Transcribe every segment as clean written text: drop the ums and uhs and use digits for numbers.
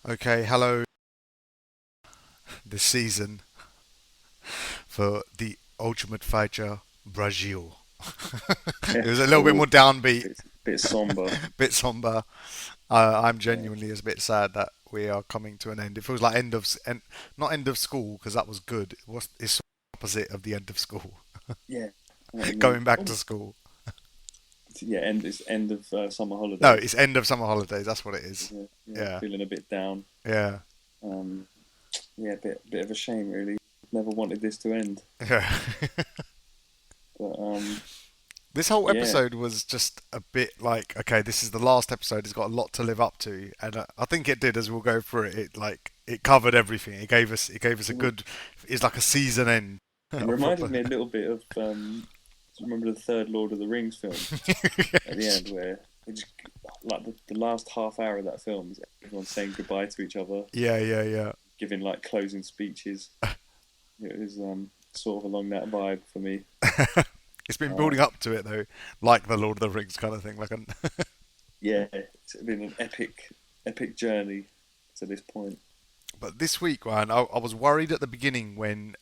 Okay, hello this season for the Ultimate Fighter Brazil. It Yeah. was a little bit Oh, more downbeat, bit somber. bit somber. I'm Yeah. genuinely a bit sad that we are coming to an end. It feels like not end of school because that was good. It's sort of opposite of the end of school, Yeah. I know what you mean. going back to Oh, school. yeah. It's end of summer No, holidays. it's end of summer holidays. That's what it is. Yeah. Yeah. Yeah, Feeling a bit down. yeah, Um. Yeah. Bit of a shame, really. Never wanted this to end. yeah. But This whole yeah. episode was just a bit like, okay, this is the last episode. It's got a lot to live up to, and I think it did. As we'll go through it, it covered everything. It gave us a It, good. It's like a season end, it a reminded proper. me a little bit of do you remember the third Lord of the Rings film at the end where it just like the last half hour of that film is everyone saying goodbye to each other, Yeah, yeah, yeah. giving like closing speeches. It was sort of along that vibe for me. It's been building Um, up to it though, like the Lord of the Rings kind of thing. yeah, it's been an epic journey to this point. But this week, man, I was worried at the beginning when,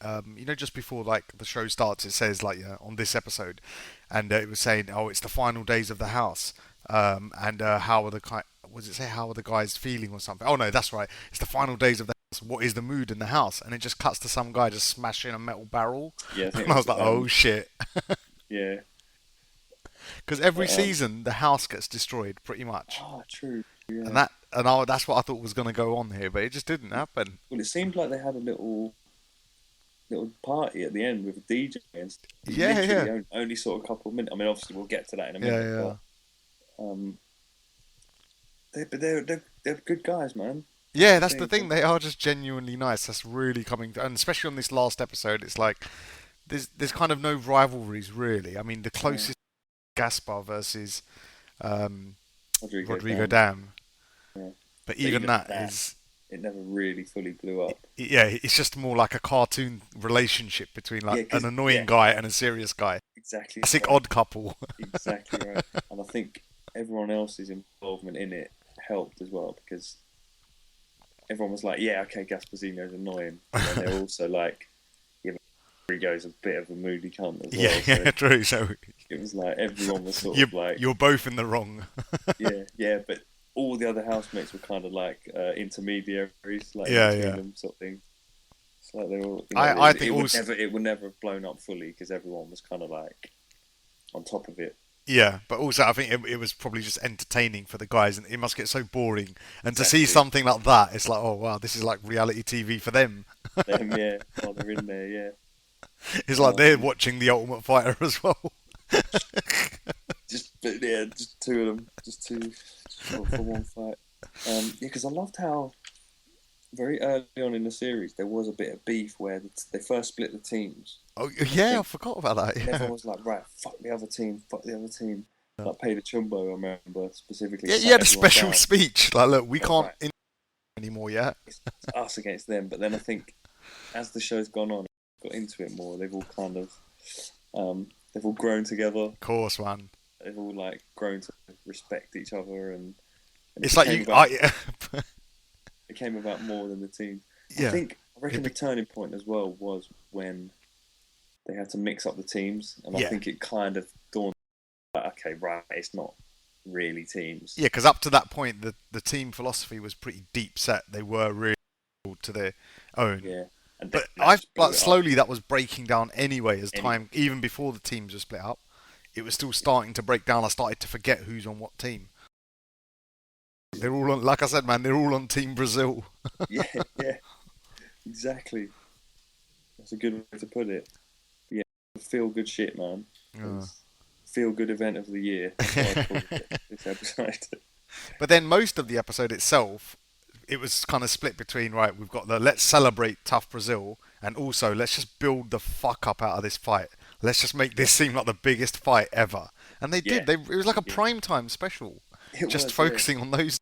just before like the show starts, it says like on this episode, and it was saying, oh, it's the final days of the house, and how are the was it say how are the guys feeling or something? Oh no, that's right, it's the final days of the house. What is the mood in the house? And it just cuts to some guy just smashing a metal barrel, Yeah, I think and it I was was like, oh shit, yeah, because every but season the house gets destroyed pretty much, true, and yeah. that's what I thought was going to go on here, but it just didn't happen. Well, it seemed like they had a little party at the end with a DJ and Yeah, yeah, literally only sort of a couple of minutes. I mean, obviously we'll get to that in a yeah, minute, yeah. but um, they're good guys, man. That's Yeah, the that's the thing. thing. They are just genuinely nice. That's really coming to, and especially on this last episode, it's like there's kind of no rivalries really. I mean, the No, closest Gaspar versus um, Rodrigo Rodrigo Dam. Dam, Yeah, but but even even that that, is it never really fully blew up. yeah, it's just more like a cartoon relationship between like Yeah, an because annoying yeah, guy and a serious guy. exactly Classic right, odd couple. exactly right. And I think everyone else's involvement in it helped as well because everyone was like, "Yeah, okay, Gasparzino's annoying," but then they're also like, "Yeah, but Rodrigo's a bit of a moody cunt as Yeah, well." So yeah, true. So it was like everyone was sort you of like, you're both in the wrong. "Yeah, yeah," but all the other housemates were kind of like intermediaries, like in Yeah, between yeah. them, sort of thing. It's like they were, I think it also would never have blown up fully because everyone was kind of like on top of it. yeah, but also I think it was probably just entertaining for the guys, and it must get so boring. And to see Exactly. something like that, it's like, oh wow, this is like reality TV for them. Them, yeah, while they're in there, yeah. It's like they're Um, watching The Ultimate Fighter as well. but yeah, just two of them, just two for one fight. Yeah, because I loved how very early on in the series there was a bit of beef where they first split the teams, Oh and I yeah, I think forgot about that. everyone Yeah, was like, right, fuck the other team. Like Peter Chumbo, I remember specifically yeah, you sat had a everyone special down. speech. Like, look, we Like, can't right, in anymore yet. it's us against them. But then I think as the show's gone on, got into it more. They've all grown together. Of course, man. They've all like grown to respect each other, and It's like it came about more than the team. yeah, I reckon it the be, turning point as well was when they had to mix up the teams, and I yeah, think it kind of dawned like, okay, right, it's not really teams. yeah. Because up to that point, the team philosophy was pretty deep set. They were really to their own. Yeah, and then But that I just blew but it up. slowly that was breaking down anyway as Any time, even before the teams were split up. It was still starting to break down. I started to forget who's on what team. They're all on, like I said, man. They're all on Team Brazil. yeah, yeah, exactly. That's a good way to put it. Yeah, feel good shit, man. It Yeah. was feel good event of the year. That's what I called it this episode. But then most of the episode itself, it was kind of split between right. We've got the let's celebrate tough Brazil, and also let's just build the fuck up out of this fight. Let's just make Yeah, this seem like the biggest fight ever. And they did. yeah, It was like a yeah. prime time special, It just was, yeah. focusing on those.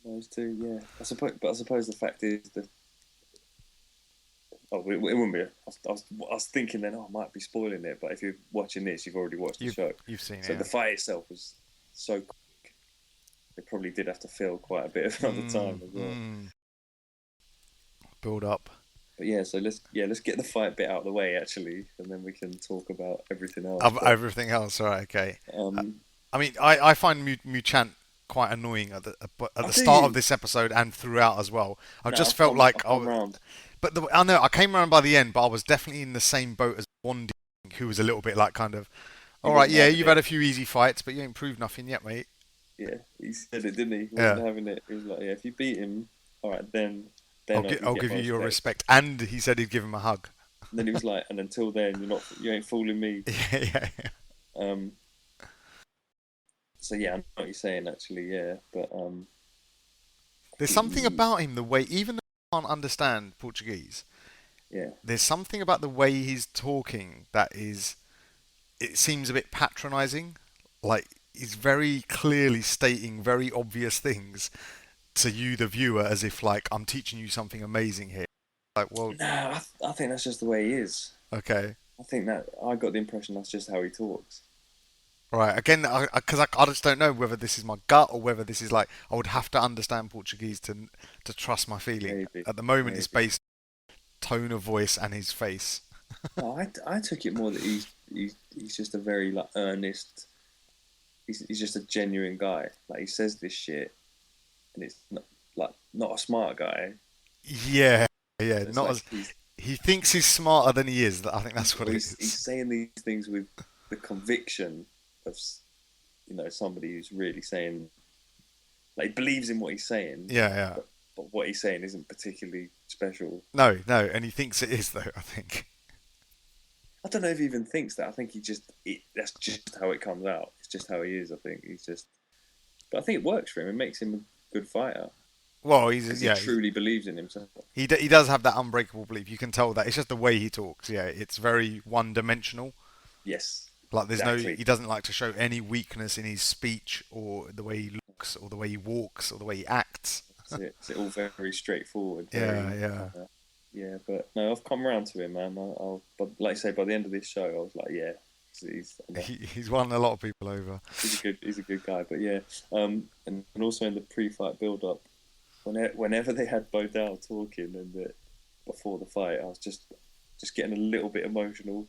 Those two, yeah. I suppose the fact is that it wouldn't be. I was thinking then, oh, I might be spoiling it, but if you're watching this, you've already watched the You've show. you've seen it. So Yeah. the fight itself was so quick. they probably did have to fill quite a bit of other time Mm, as well. mm. Build up. But yeah, so let's get the fight bit out of the way actually, and then we can talk about everything else. But Everything else, right? Okay. Uh, um, I mean, I find Muchant quite annoying at I the do start of you? this episode and throughout as well. I No, just felt like I've come round. but I know I came around by the end, but I was definitely in the same boat as Wandy, who was a little bit like kind of, He all right, wasn't yeah, having you've had it. a few easy fights, but you ain't proved nothing yet, mate. Yeah, he said it, didn't he? He wasn't Yeah, having it. He was like, yeah, if you beat him, all right, then you I'll get give my you your respect. respect. And he said he'd give him a hug. And then he was like, and until then, you ain't fooling me. Yeah, yeah, yeah. Um, so yeah, I know what you're saying actually. Yeah, but There's something he, about him, the way, even though I can't understand Portuguese, yeah, there's something about the way he's talking that is, it seems a bit patronizing. Like, he's very clearly stating very obvious things to you, the viewer, as if, like, I'm teaching you something amazing here. Like, well, no, I think that's just the way he is. okay. I think that I got the impression that's just how he talks. Right, again, because I just don't know whether this is my gut or whether this is like I would have to understand Portuguese to trust my feeling. Maybe, At the moment, it's maybe. based tone of voice and his face. No, I took it more that he's just a very like earnest. He's just a genuine guy. Like he says this shit, and it's not, like not a smart guy. Yeah, yeah, It's not like as he thinks he's smarter than he is. I think that's what it he's is. saying these things with the conviction of somebody who's really saying like he believes in what he's saying, Yeah, yeah. but what he's saying isn't particularly special. No, no, and he thinks it is though. I think. I don't know if he even thinks that. I think that's just how it comes out. It's just how he is. I think he's just. But I think it works for him. It makes him a good fighter Well, because he yeah, truly believes in himself. he does have that unbreakable belief. You can tell that. It's just the way he talks. Yeah, it's very one dimensional. Yes, Like exactly. he doesn't like to show any weakness in his speech or the way he looks or the way he walks or the way he acts. It's all very straightforward. Yeah, Very, yeah. yeah. But no, I've come around to him, man. But like I say, by the end of this show, I was like, yeah, He's won a lot of people over. he's a good guy. But yeah, and also in the pre-fight build-up, whenever they had Bo Dow talking before the fight, I was just getting a little bit emotional.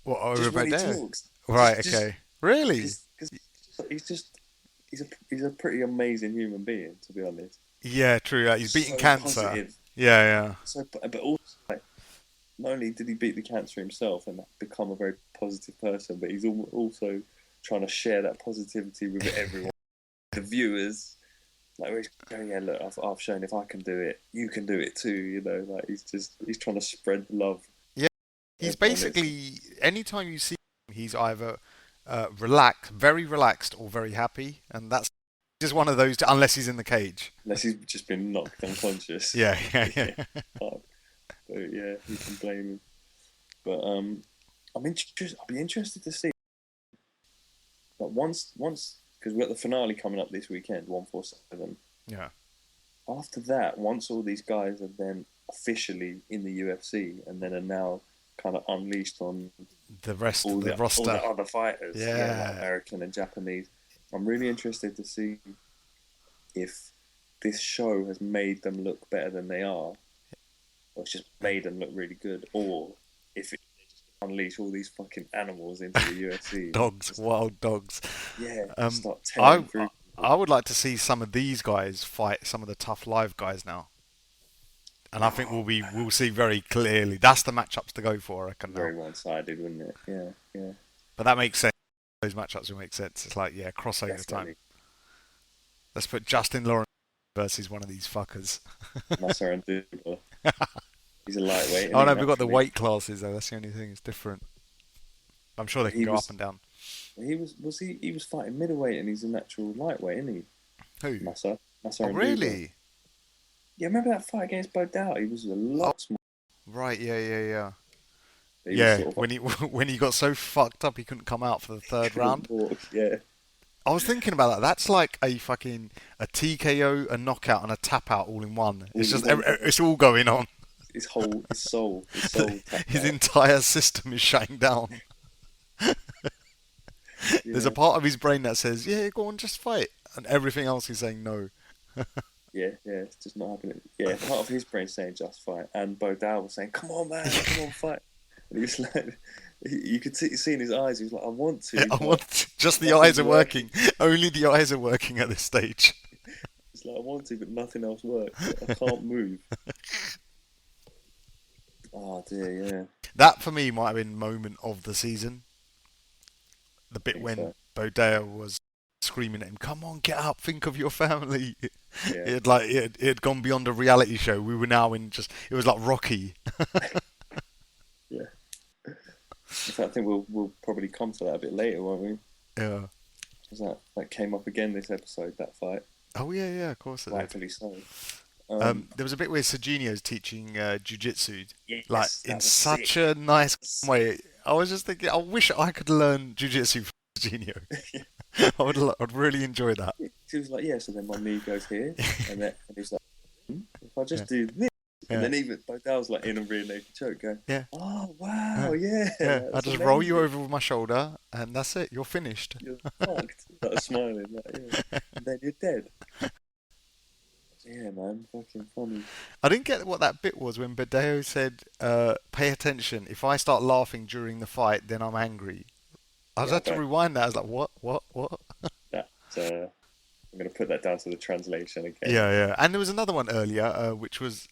What over Just when about he there? talks, Right. Okay. Really? because he's a pretty amazing human being, to be honest. Yeah. True. He's beating So cancer. positive, Yeah. Yeah. but also like, not only did he beat the cancer himself and become a very positive person, but he's also trying to share that positivity with everyone, the viewers. Like he's going, yeah, look, I've shown if I can do it, you can do it too. Like he's trying to spread love. Yeah. He's Everyone is basically anytime you see him, he's either relaxed, very relaxed, or very happy, and that's just one of those. Unless he's in the cage. unless he's just been knocked unconscious. Yeah. Yeah. Yeah, Yeah. but yeah, you can blame him. But I'll be interested to see. But once because we've got the finale coming up this weekend, 147. Yeah. After that, once all these guys are then officially in the UFC and then are now kind of unleashed on The rest all of the all the roster. other fighters, like Yeah. American and Japanese. I'm really interested to see if this show has made them look better than they are, or it's just made them look really good, or if it unleash all these fucking animals into the UFC. Dogs, wild dogs. Yeah, Um, start I tearing through I people. would like to see some of these guys fight some of the tough live guys now, and I think Oh, we'll see very clearly. That's the matchups to go for, I reckon now. very one-sided, wouldn't it? Yeah, yeah, But that makes sense. Those matchups will make sense. It's like yeah, crossover time. definitely. Let's put Justin Lawrence versus one of these fuckers. Nasser and Duba. He's a lightweight, isn't Oh he, no, we've got the naturally? weight classes though. That's the only thing. It's different. I'm sure they But can go up and down. he was fighting middleweight and he's a natural lightweight, isn't he? Who? Nasser Oh and Duba. really? Yeah, remember that fight against Bo Dow? He was a Oh lot smaller. right. Yeah. Yeah. Yeah. He was Yeah. sort of When he when he got so fucked up he couldn't come out for the third couldn't round. walk. Yeah, I was thinking about that. That's like a TKO, a knockout, and a tap out all in one. all It's in just one. it's all going on. His soul tapped His out. entire system is shutting down. There's a Yeah, part of his brain that says, "Yeah, go on, just fight," and everything else he's saying no. Yeah, yeah, it's just not happening. Yeah, part of his brain saying just fight, and Bo Dow was saying, "Come on, man, come on, fight." And he was like, you could see in his eyes, he was like, "I want to, I but want just the eyes nothing's are working." working. Only the eyes are working at this stage. It's like I want to, but nothing else works. I can't move. Oh dear, yeah, That for me might have been moment of the season. The I bit think when so. Bodea was screaming at him, "Come on, get up! Think of your family." Yeah, It had gone beyond a reality show. We were now in just it was like Rocky. yeah. In fact, I think we'll probably come to that a bit later, won't we? Yeah. Because that came up again this episode, that fight, Oh yeah, yeah. Of course it did. rightfully so. Um, There was a bit where Serginho's teaching jiu-jitsu, like yes, in that was such sick. a nice Sick. way. I was just thinking, I wish I could learn jiu-jitsu from Serginho. I'd really enjoy that. She was like, yeah. So then my knee goes here, and he's like, if I Yeah, just do this, and yeah, then even Bodell's like in a rear naked choke, going, yeah, oh wow, yeah. yeah, Yeah. I that's just roll you amazing. over with my shoulder, and that's it. You're finished. You're fucked. Like smiling, like yeah, and then you're dead. Yeah, man, fucking funny. I didn't get what that bit was when Badeo said, "Pay attention. If I start laughing during the fight, then I'm angry." I just Yeah, I had to don't. rewind that. I was like, "What? What? What?" That I'm gonna put that down to the translation again. Yeah, yeah. And there was another one earlier, which was,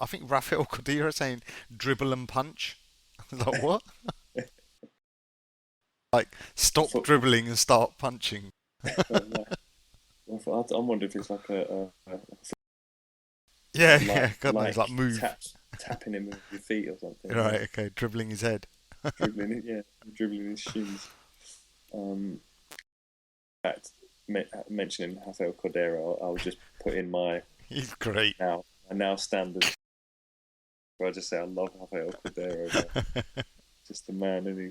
I think, Rafael Cordera saying dribble and punch. I was like, what? Like, stop For, dribbling and start punching. like, I'm wondering if it's like a Yeah, yeah. God knows, like, like move. tapping him with your feet or something. Yeah, Right, okay. Dribbling his head. dribbling it. Yeah, dribbling his shins. Um, fact, mentioning Rafael Cordero, I'll just put in He's great. my now standard. Where I just say I love Rafael Cordero. Man. Just the man, isn't he?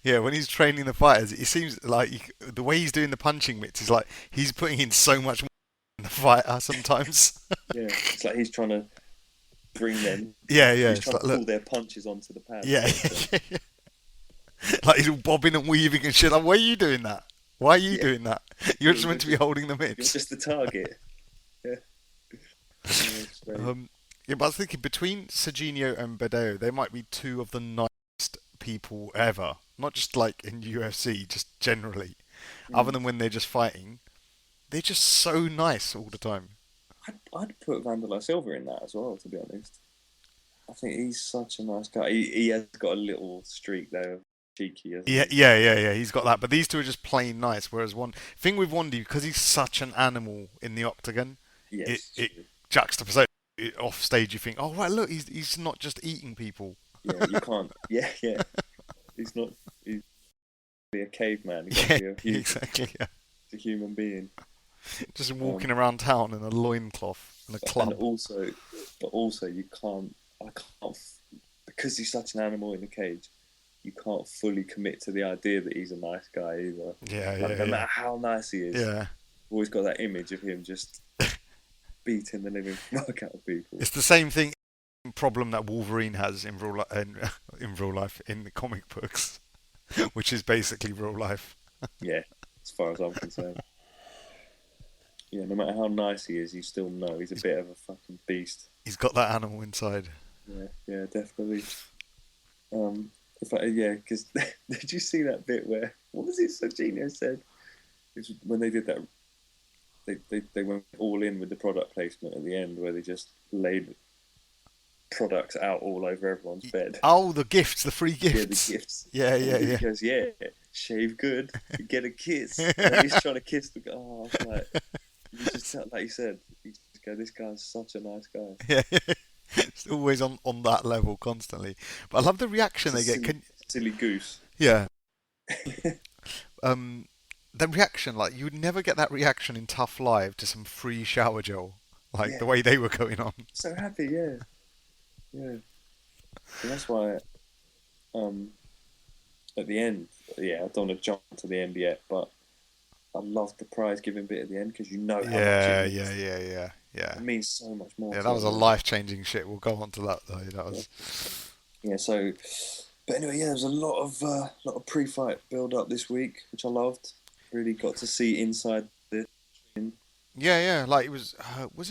Yeah, when he's training the fighters, it seems like the way he's doing the punching bits is like he's putting in so much more in the fighter sometimes. Yeah, it's like he's trying to bring them. Yeah, yeah. He's It's trying to like, look. pull their punches onto the pads. Yeah, Sort of thing. yeah, yeah. Like he's all bobbing and weaving and shit. Like, why are you doing that? Why are you Yeah, doing that? You're yeah, just meant to be holding the you're mitts. just the target. Yeah, yeah, it's great. Yeah, but I was thinking between Serginho and Badeo, they might be two of the nicest people ever. Not just like in UFC, just generally. Other Mm. than when they're just fighting, they're just so nice all the time. I'd put Wanderlei Silva in that as well. To be honest, I think he's such a nice guy. He has got a little streak though, cheeky, hasn't Yeah, he? yeah, yeah, yeah. He's got that, but these two are just plain nice. Whereas one thing with Wandy, because he's such an animal in the octagon, Yes, it true. juxtaposes off stage. You think, oh right, look, he's not just eating people. Yeah, you can't. Yeah, yeah. He's not. He's be a caveman. He's got to Yeah, be a exactly. Yeah. a human being. Just Um, walking around town in a loincloth and a and club. also you can't. I can't because he's such an animal in the cage. You can't fully commit to the idea that he's a nice guy either. Yeah, Like yeah, no yeah. matter how nice he is, Yeah. I've always got that image of him just beating the living fuck out of people. It's the same thing problem that Wolverine has in real life in the comic books, which is basically real life. Yeah, as far as I'm concerned. Yeah, no matter how nice he is, you still know he's a bit of a fucking beast. He's got that animal inside. Yeah, yeah, definitely. If I, yeah, because did you see that bit where what was it? Sergio said it's when they did that. They went all in with the product placement at the end, where they just laid products out all over everyone's bed. Oh, the gifts, the free Yeah, the gifts. gifts. Yeah, And yeah, he yeah. goes, yeah, shave good, you get a kiss. And then he's trying to kiss the guy. Oh, I was like, you just like you said, you just go, this guy's such a nice guy. Yeah. It's always on that level constantly. But I love the reaction It's a they get. silly goose. Yeah. Um, the reaction, like you would never get that reaction in Tough Live to some free shower gel, like Yeah, the way they were going on. so happy. Yeah, yeah. So that's why um, at the end, yeah, I don't want to jump to the end yet, but I love the prize giving bit at the end because you know how much Yeah, it yeah, means. yeah, yeah, yeah. It means so much more Yeah, to that was a everyone. life-changing shit. We'll go on to that though. That Yeah, was. yeah. So, but anyway, yeah, there was a lot of pre-fight build-up this week, which I loved. Really got to see inside the Yeah, yeah. Like it was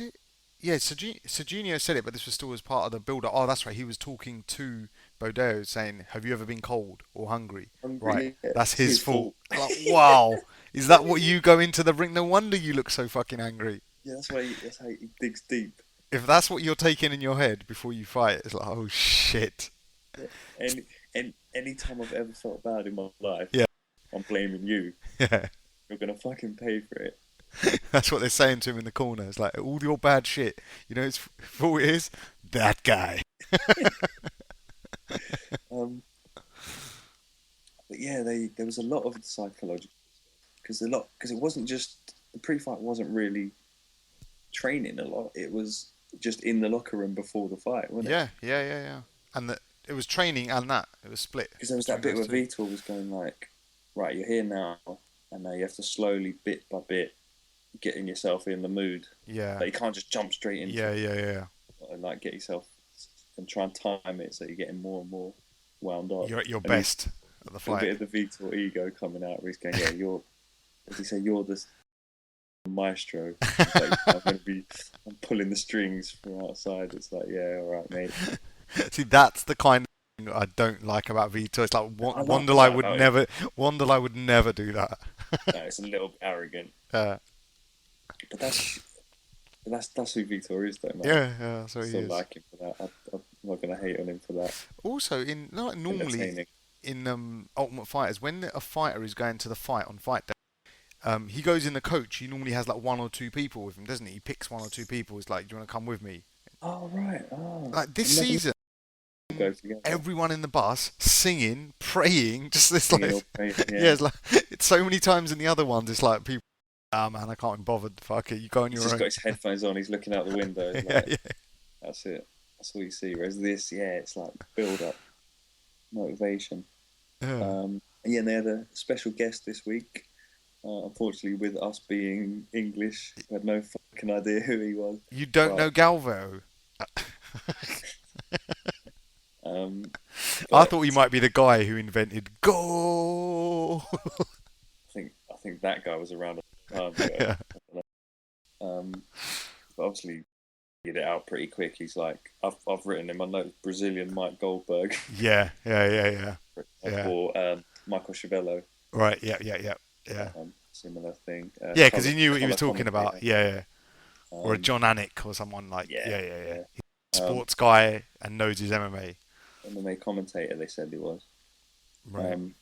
it? Yeah, Serginho said it, but this was still as part of the build-up. Oh, that's right. He was talking to Bodeo, saying, "Have you ever been cold or hungry?" Right, Hungry, yeah, that's it's his his fault. fault. Like, wow, is that what you go into the ring? No wonder you look so fucking angry. Yeah, that's how he digs deep. If that's what you're taking in your head before you fight, it's like, oh shit. Yeah. And any time I've ever felt bad in my life, Yeah, I'm blaming you. yeah. You're gonna fucking pay for it. That's what they're saying to him in the corner. It's like all your bad shit. You know, his fault is that guy. Um, but yeah, there was a lot of psychological because it wasn't just the pre-fight wasn't really training a lot. It was just in the locker room before the fight, wasn't it? Yeah, yeah, yeah, yeah. And it was training and that it was split Because there was that between bit those where two. Vitor was going like, right, you're here now, and now you have to slowly, bit by bit, getting yourself in the mood. Yeah, Like you can't just jump straight into yeah, it. yeah, yeah. And like get yourself and try and time it so you're getting more and more wound up. You're at your And he's best at the got a fight. bit of the Vitor ego coming out where he's going, yeah, you're, as he say, you're the maestro. He's like, I'm pulling the strings from outside. It's like, yeah, all right, mate. See, that's the kind of thing I don't like about Vito. It's like I love Wanderlei that would about him. never, Wanderlei would never do that. No, it's a little bit arrogant, uh, but that's who Vitor is, though, man. yeah, yeah, I so he still is. like him for that. I'm not gonna hate on him for that. Also, in like normally Entertaining. in Ultimate Fighters, when a fighter is going to the fight on fight day, he goes in the coach. He normally has like one or two people with him, doesn't he? He picks one or two people. He's like, "Do you want to come with me?" Oh right. Oh, Like this I never season, go together. everyone in the bus singing, praying, just this Singing like, or praying. yeah, Yeah. it's like it's so many times in the other ones. It's like people, ah man, I can't be bothered. Fuck it, you go on He's your just own. got his headphones on. He's looking out the window. He's Yeah, like, yeah, that's it. That's all you see. Whereas this, yeah, it's like build up, motivation. yeah. And yeah, and they had a special guest this week. Unfortunately, with us being English, we had no fucking idea who he was. You don't But know Galvo. um, I but thought he might be the guy who invented go. I think that guy was around a long time ago. Yeah, But obviously, get it out pretty quick. He's like, I've written in my notes Brazilian Mike Goldberg yeah, yeah, yeah, yeah, yeah. or Michael Chavello, Right, yeah, yeah, yeah, yeah. similar thing. Yeah, because Color, he knew what he was color talking about. commentator. Yeah, yeah. Or a Um, John Anik or someone like. yeah, Yeah, yeah, yeah. yeah. Um, Sports guy and knows his MMA. MMA commentator, they said he was. Right. Um,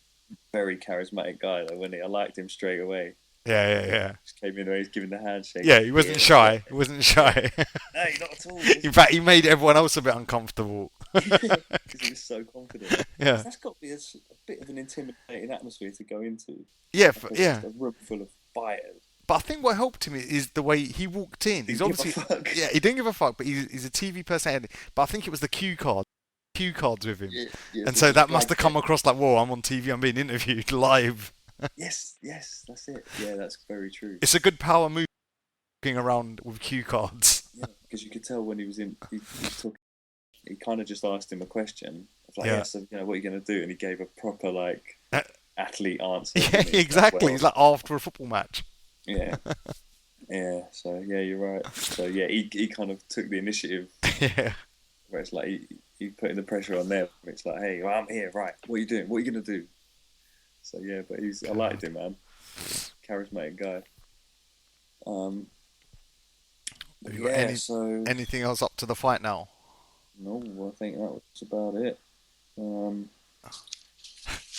very charismatic guy though, wasn't he? I liked him straight away. Yeah, yeah, yeah. Just came in there, he's giving the handshake. Yeah, he wasn't Yeah, shy. He wasn't yeah. shy. No, not at all. In fact, he made everyone else a bit uncomfortable. Because he was so confident. Yeah. That's got to be a bit of an intimidating atmosphere to go into. Yeah, Like it's yeah. just a room full of fighters. But I think what helped him is the way he walked in. He's Didn't give a obviously, fuck. yeah, he didn't give a fuck, but he's a TV personality. But I think it was the cue cards with him. Yeah, yeah, And so so just that must have flagged it. come across like, whoa, I'm on TV, I'm being interviewed live. Yes, yes, that's it. Yeah, that's very true. It's a good power move walking around with cue cards. Yeah, because you could tell when he was in, he took, he kind of just asked him a question. Of like, Yeah. yeah, so what are you going to do? And he gave a proper like Uh, athlete answer. yeah, Didn't he? Like, exactly. well, It's like after a football match. yeah, yeah. So yeah, you're right. So yeah, he kind of took the initiative. Yeah. Where it's like he putting the pressure on them. It's like, hey, well, I'm here, right? What are you doing? What are you gonna do? So yeah, but I liked him, man. Charismatic guy. Have you got Yeah. So anything else up to the fight now? no, I think that was about it. Um,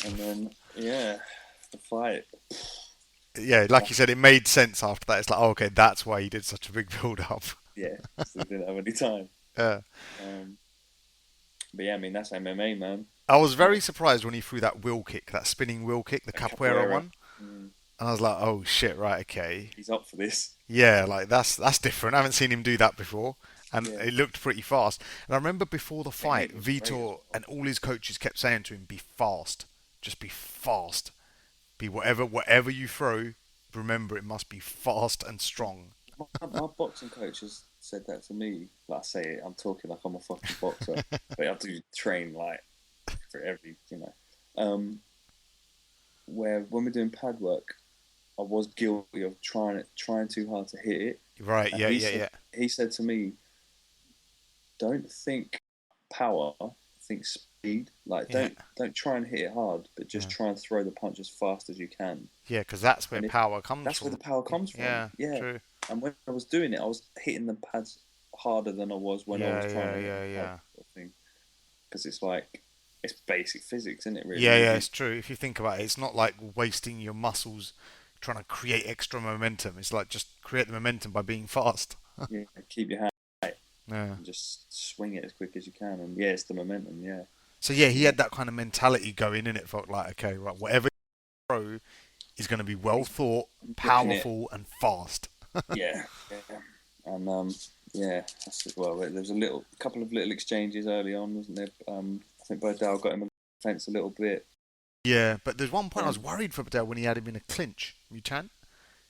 and then yeah, the fight. Yeah, like you said, it made sense after that. It's like, oh, okay, that's why he did such a big build up. Yeah, so they didn't have any time. Yeah. Um, but yeah, I mean that's MMA, man. I was very surprised when he threw that wheel kick, that spinning wheel kick, the capoeira Capoeira. one. Mm, And I was like, oh shit, right, okay. he's up for this. Yeah, like that's different. I haven't seen him do that before. And Yeah, it looked pretty fast. And I remember before the technique fight, was great as Vitor well. and all his coaches kept saying to him, be fast. Just be fast. Be whatever you throw, remember it must be fast and strong. My boxing coach has said that to me. Like I say it, I'm talking like I'm a fucking boxer, but I do train like for every. Where when we're doing pad work, I was guilty of trying too hard to hit it. Right. And Yeah. Yeah. Yeah. he said to me, "Don't think power, think speed. Like Yeah. don't try and hit it hard, but just Yeah. try and throw the punch as fast as you can." Yeah. Because that's where And power comes that's where the from. power comes from. Yeah. Yeah. True. And when I was doing it, I was hitting the pads harder than I was when I Yeah. was trying Yeah. to hit Yeah. them hard, Yeah. sort of thing. Because it's like it's basic physics, isn't it? Really, Yeah. Yeah. It's true. If you think about it, it's not like wasting your muscles trying to create extra momentum. It's like just create the momentum by being fast. yeah, keep your hand tight Yeah. and just swing it as quick as you can. And yeah, it's the momentum. Yeah, So yeah, he yeah. had that kind of mentality going in. It felt like okay, right, whatever you throw is going to be well He's thought, looking at powerful, and fast. yeah, yeah, and yeah, that's well. There's a couple of little exchanges early on, wasn't there? I think Bodell got him on the fence a little bit. Yeah, but there's one point I was Um, worried for Badell when he had him in a clinch. Mutant,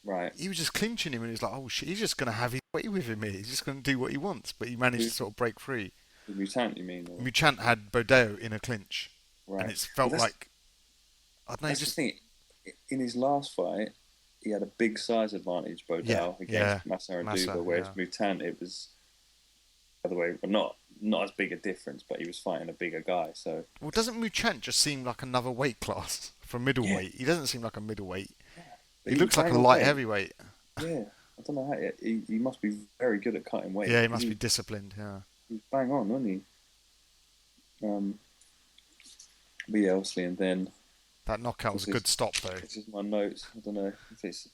right. he was just clinching him, and he was like, "Oh shit, he's just going to have his way with him here. He's just going to do what he wants." But he managed to Who, sort of break free. the mutant, you mean? Or, Mutant had Bodell in a clinch, and right. it Well, felt like I don't know, he that's the just thing. In his last fight, he had a big size advantage, yeah, Bodell, yeah, against Massa and Massa, Duva, whereas yeah. Mutant, it was the other way. Well, not as big a difference, but he was fighting a bigger guy. So Well, doesn't Mutant just seem like another weight class from yeah, middleweight? He doesn't seem like a middleweight. yeah. But He he was looks like bang a on light weight. heavyweight. Yeah, I don't know how he must be very good at cutting weight Yeah, he because must be disciplined. Yeah. he was bang on, wasn't he? But yeah, obviously, and then That knockout was this a is good stop, though. this is my notes. I don't know if it's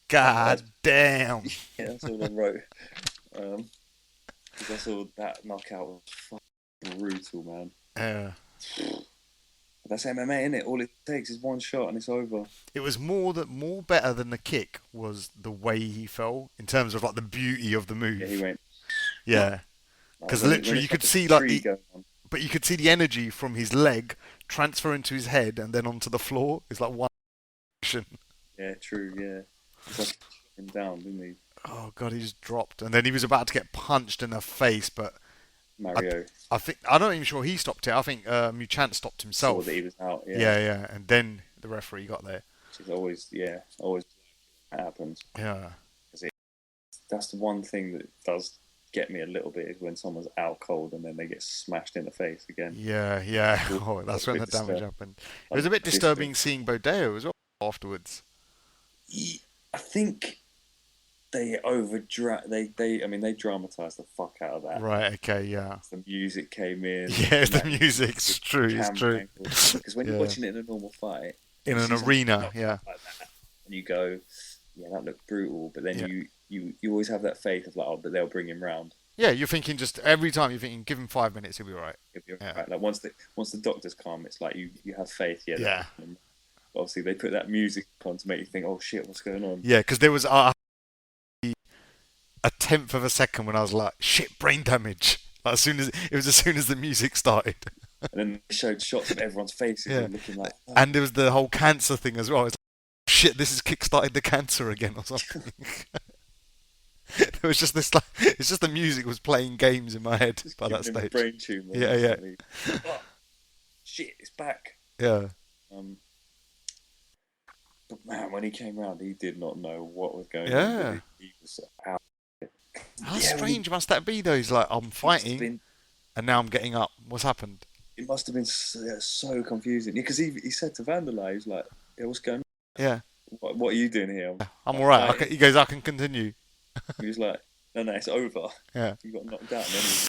God that's damn. yeah, that's all I wrote. Um, 'Cause that's all that knockout was fucking brutal, man. Yeah. But that's MMA, isn't it? All it takes is one shot and it's over. It was more better than the kick was the way he fell in terms of like the beauty of the Yeah, he move. went Yeah, like, because when literally you it's could like a see like tree going on. but you could see the energy from his leg transfer into his head and then onto the floor. It's like one action. Yeah, true. Yeah, it's like him down, didn't he, Oh god, he just dropped, and then he was about to get punched in the face, but I, Mario? I think I'm not even sure he stopped it. I think Muchant stopped Saw that himself. he was out. Yeah, Yeah, yeah, and then the referee got there. which is always happens. Yeah, That's the one thing that does get me a little bit is when someone's out cold and then they get smashed in the face again. yeah, yeah. Ooh, Oh, that's that's a when bit the damage disturbing. happened. It was a bit disturbing seeing Bodeo as well afterwards. I think they they I mean they dramatized the fuck out of that. Right. Okay. Yeah. The music came in. Yeah. And The that music. It's true. It's camera true. angle. Because when you're Yeah. watching it in a normal fight, In you an see someone arena. knocked Yeah. out like that, and you go, yeah, that looked brutal. But then Yeah. you always have that faith of like, oh, but they'll bring him round. Yeah. You're thinking just every time you're thinking, give him 5 minutes, he'll be all right. He'll be Yeah. right. Like once the doctor's calm, it's like you have faith. Yeah. Yeah. Obviously, they put that music on to make you think, oh shit, what's going on? Yeah. Because there was a tenth of a second when I was like, shit, brain damage. Like, as soon as the music started. And then they showed shots of everyone's faces Yeah. and looking like, oh. And there was the whole cancer thing as well. It's like, shit, this has kick-started the cancer again or something. It was just this like, it's just the music was playing games in my head Just by that giving him a stage. brain tumor. Yeah, yeah, Instantly. Oh, shit, it's back. yeah, Um, but man, when he came round, he did not know what was going on. yeah. Did he? He was out. How Yeah, strange must that be though? He's like, I'm must have fighting been. and now I'm getting up. What's happened? It must have been so confusing. Yeah, because he said to Vanderlei, he was like, "Yeah, what's going on? Yeah, What are you doing here?" I'm Like, all right. fighting. He goes, I can continue. He was like, "No, it's over. Yeah. You got knocked out."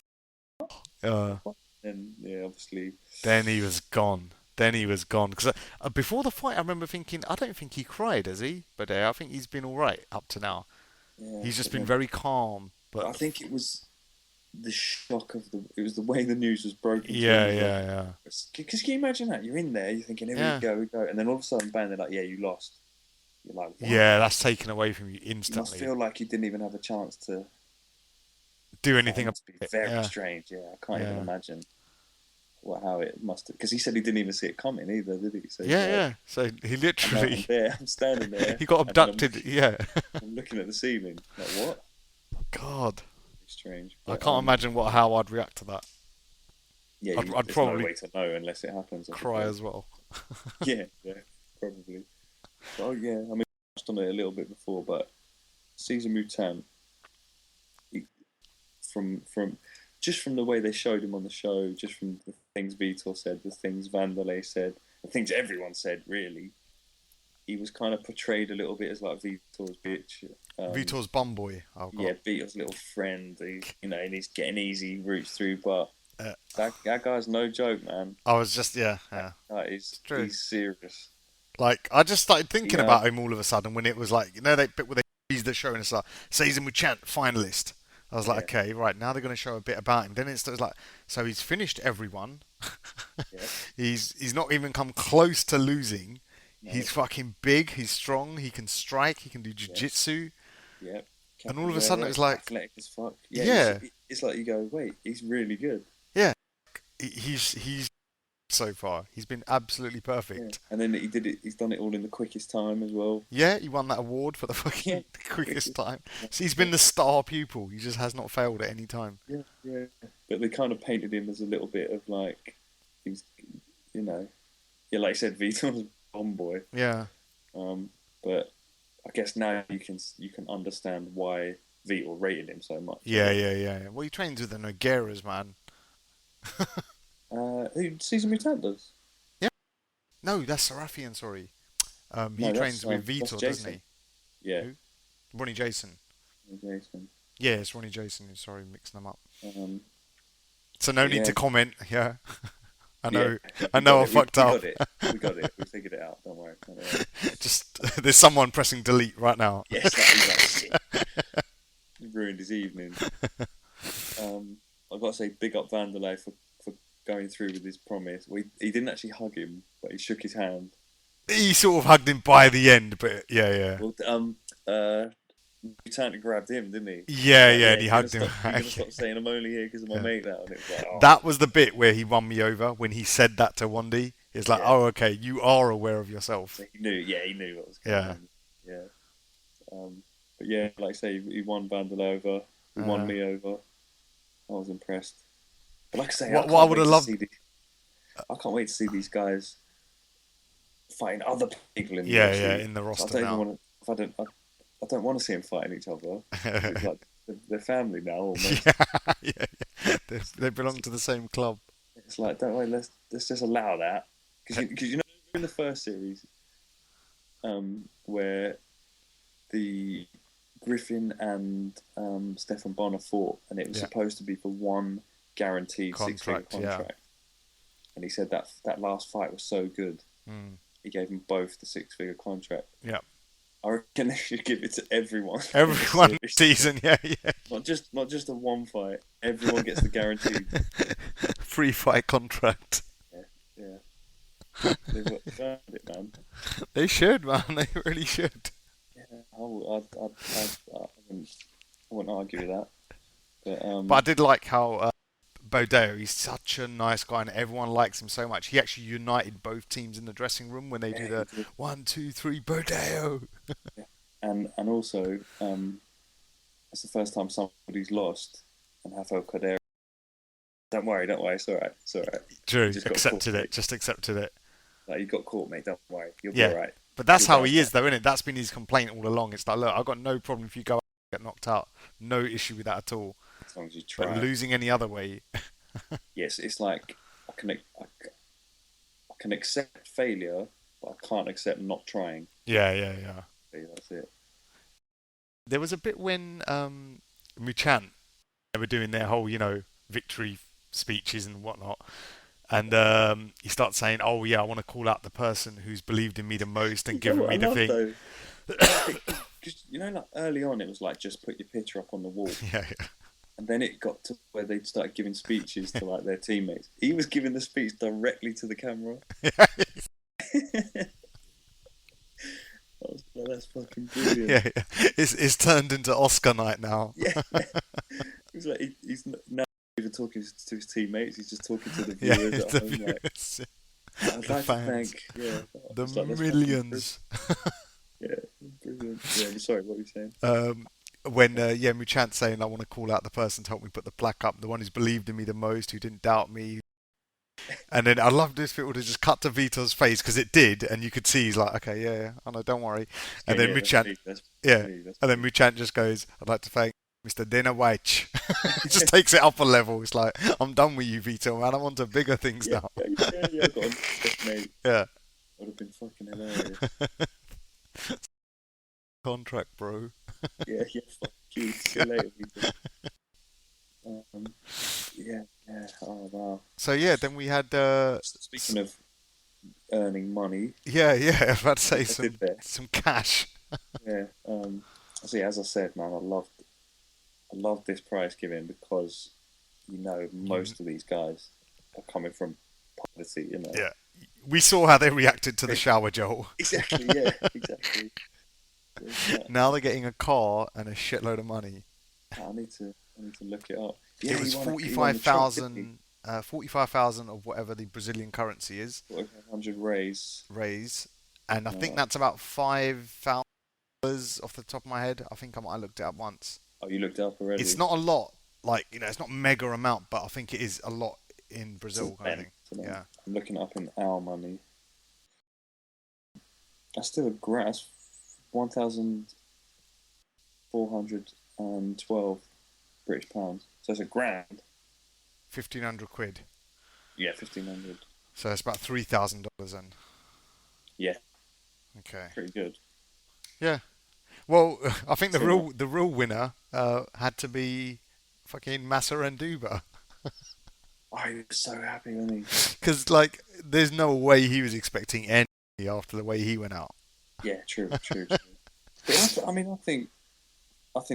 Uh, And yeah, obviously, then he was gone. Then he was gone. Because before the fight, I remember thinking, I don't think he cried, has he? But I think he's been all right up to now. yeah. He's just But been then, very calm. I But think it was the shock of it was the way the news was broken. yeah, yeah, yeah. Because can you imagine that? You're in there, you're thinking, here Yeah. we go, and then all of a sudden, bang, they're like, yeah, you lost. You're like, what? Yeah, that's taken away from you You must instantly. feel like you didn't even have a chance to. Do That anything must about be it. very Yeah, strange. Yeah, I can't even yeah. imagine how it must have. Because he said he didn't even see it coming either, did he? So he's Yeah, like, yeah. So he I'm literally there, I'm standing there, he got and then abducted. Yeah. I'm looking at the ceiling. Like what? God, Strange. I But, can't imagine how I'd react to that. Yeah, I'd there's probably no way to know unless it happens. I cry suppose. as well. Yeah, probably. But, oh yeah, I mean, touched on it a little bit before, but Caesar Mutant, he, from just from the way they showed him on the show, just from the things Vitor said, the things Wanderlei said, the things everyone said, really, he was kind of portrayed a little bit as like Vitor's bitch. Vitor's bum boy. I've Yeah, got. Vitor's little friend. And he's getting easy routes through, but Uh, that guy's no joke, man. I was just yeah. That It's is true. he's serious. Like I just started You thinking know, about him all of a sudden when it was like they bit where they teased the show and it's like season with Chant finalist. I was like, yeah, okay, right now they're going to show a bit about him. Then it's like, so he's finished everyone. yeah, he's not even come close to losing. no, He's fucking big. He's strong. He can strike. He can do yes, jiu-jitsu. yeah. And all of a sudden it Capoeira, was like, athletic as fuck. Yeah, yeah, it's like you go, wait, he's really good. yeah. He's so far. He's been absolutely Yeah, perfect. and then he did it. He's done it all in the quickest time as well. Yeah, he won that award for the Yeah, fucking quickest quickest. time. So he's been the star pupil. He just has not failed at any time. Yeah, yeah. But they kind of painted him as a little bit of like he's, you know, yeah, like I said, Vitor's bomb boy. Yeah. Um, but I guess now you can understand why Vitor rated him so much. I Yeah, guess. yeah, yeah. Well, he trains with the Nogueiras, man. Who Caesar Mutant does? Yeah. No, that's Serafian, sorry. He No, trains with that's Vitor, doesn't Jason. he? Yeah, Who? Ronnie Jason. Jason. Yeah, it's Ronnie Jason. Sorry, mixing them up. Um, So no but need yeah, to comment. Yeah. I yeah, know. I we know got I it. We, fucked we up. got it. We got it. We figured it out. Don't worry. Don't worry. Just there's someone pressing delete right now. Yes, he's like shit. He ruined his evening. I've got to say, big up Vanderlei for going through with his promise. He didn't actually hug him, but he shook his hand. He sort of hugged him by the end, but yeah, yeah. Well, Mutant grabbed him, didn't he? He's Yeah, like, yeah, yeah, and he hugged him. you're gonna stop saying I'm only here because of my Yeah. mate now, and it was like, oh, That was the bit where he won me over when he said that to Wandy. It's like, yeah. oh, okay, you are aware of yourself. So he knew, yeah, he knew what was going Yeah. on. Yeah. But yeah, like I say, he won Vanderlei over. He won me over. I was impressed. But like I say, What I would have loved. I can't wait to see these guys fighting other people in the Yeah, UFC. yeah, in the I roster don't even now. want to. I don't want to see them fighting each other. It's like they're family now, almost. Yeah, yeah, yeah. They belong to the same club. It's like, don't worry, let's just allow that because you know in the first series, where the Griffin and Stefan Bonner fought, and it was Yeah. supposed to be for one guaranteed six-figure Contract, yeah. contract. And he said that last fight was so good, Mm. he gave them both the six-figure contract. Yeah. I reckon they should give it to everyone. Everyone Series. season, yeah, yeah. Not just a one fight. Everyone gets the guaranteed. Free fight contract. Yeah, they've earned it, man. They should, man. They really should. Yeah, I wouldn't argue with that. But But I did like how Bodeo, he's such a nice guy and everyone likes him so much. He actually united both teams in the dressing room when they do yeah, the he did. 1, 2, 3, Bodeo. Yeah. And also, it's the first time somebody's lost, and Rafael Cordeiro. Don't worry, it's all right, True, just got accepted caught, it, just accepted it. Like you got caught, mate. Don't worry, you'll be Yeah. all right. But that's You'll how bounce he is, back though, isn't it? That's been his complaint all along. It's like, look, I've got no problem if you go out and get knocked out. No issue with that at all. as long as you But try. losing any other way, Yes, it's like I can accept failure, but I can't accept not trying. yeah, yeah, yeah. Yeah, that's it. There was a bit when Muchan, they were doing their whole, victory speeches and whatnot. And he starts saying, "Oh yeah, I want to call out the person who's believed in me the most and You know given what me I the love thing." though? Because like early on, it was like just put your picture up on the wall, Yeah, and then it got to where they started giving speeches to like their teammates. He was giving the speech directly to the camera. yeah, That's fucking brilliant. yeah, yeah. It's turned into Oscar night now. Yeah, he's like he's not even talking to his teammates. He's just talking to the Yeah, viewers it's at the home. Like, viewers, I'd the like to fans, thank, yeah, the it's like, that's millions. yeah, brilliant. Yeah, I'm sorry, what were you saying? When Muchant's saying, "I want to call out the person to help me put the plaque up, the one who's believed in me the most, who didn't doubt me." And then I love this bit to just cut to Vito's face because it did, and you could see he's like, okay, yeah, yeah, I know, don't worry. Yeah, And then yeah, that's Muchant, me. That's yeah, me. That's and then me. Muchant just goes, I'd like to thank Mr. Dana White. He just takes it up a level. It's like, I'm done with you, Vito, man. I'm on to bigger things Yeah, now. yeah, yeah, yeah. I got on this, mate. Yeah, Would have been fucking hilarious. contract, bro. Yeah, yeah. Fuck you. See you later, Peter. Um, yeah, yeah. Oh wow. So yeah, then we had, Speaking of earning money, yeah, yeah, I was about to say I did some there. some cash. Yeah. See, as I said, man, I love this prize giving because You, most of these guys are coming from poverty. yeah, we saw how they reacted to the shower, Joel. Exactly. Yeah. Exactly. It's like, Now they're getting a car and a shitload of money. I need to look it up. Yeah, It was he won the truck, didn't he? 45,000, 45,000 of whatever the Brazilian currency is, 100 raise. raise, and I think Uh, that's about $5,000 off the top of my head. I think I looked it up once. oh, you looked it up It's already. not a lot, like it's not mega amount, but I think it is a lot in To Brazil, kind of them. thing. To them. Yeah, I'm looking it up in our money. That's still a grand. That's 1,412 British pounds. So it's a grand. 1,500 quid. Yeah, 1,500. So it's about $3,000 then. Yeah, Okay. pretty good. Yeah. Well, I think So much. the real winner had to be fucking Massa Duba. Oh, he was so happy, wasn't he? Because like, there's no way he was expecting any after the way he went out. Yeah, true, true, true. But I mean, I think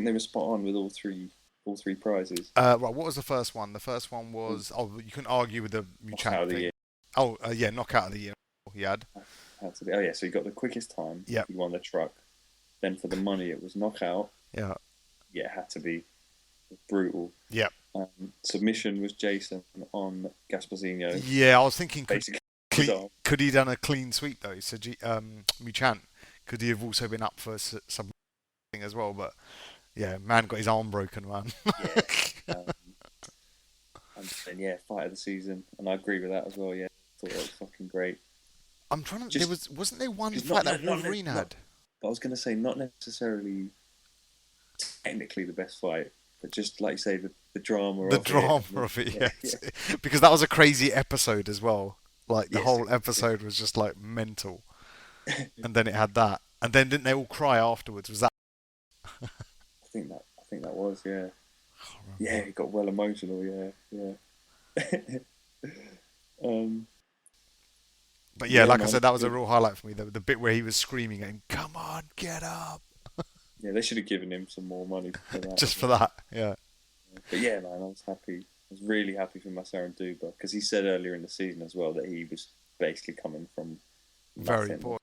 they were spot on with all three prizes. Right, what was the first one? The first one Mm. was, oh, you couldn't argue with the Knockout Muchant of the thing. year. Oh, yeah, knockout of the year he had. Had to be. Oh yeah, so he got the quickest time. Yep, He won the truck. Then for the money, it was knockout. yeah, Yeah, it had to be brutal. yep. Submission was Jason on Gasparzino. Yeah, I was thinking, Basically, his arm. could he done a clean sweep though? So Muchant, could he have also been up for something as well? But yeah, man got his arm broken, man. Yeah. Um, and then yeah, fight of the season, and I agree with that as well. Yeah, thought that was fucking great. I'm trying to. There Just wasn't there one because fight that Wolverine not. had? But I was going to say not necessarily technically the best fight, but just like you say, the drama The of it. drama And of it, yeah, yes, because that was a crazy episode as well. Like the yes, whole episode was just like mental, yeah. and then it had that, and then didn't they all cry afterwards? Was that? I think that was yeah. I can't Yeah, remember. it got well emotional. Yeah, yeah. um, But yeah, yeah, like I man. said, that was a real highlight for me. The bit where he was screaming at him, "Come on, get up!" Yeah, they should have given him some more money for that as Just for well. that. Yeah, But yeah, man, I was happy. I was really happy for Masar and Duba because he said earlier in the season as well that he was basically coming from very nothing. important.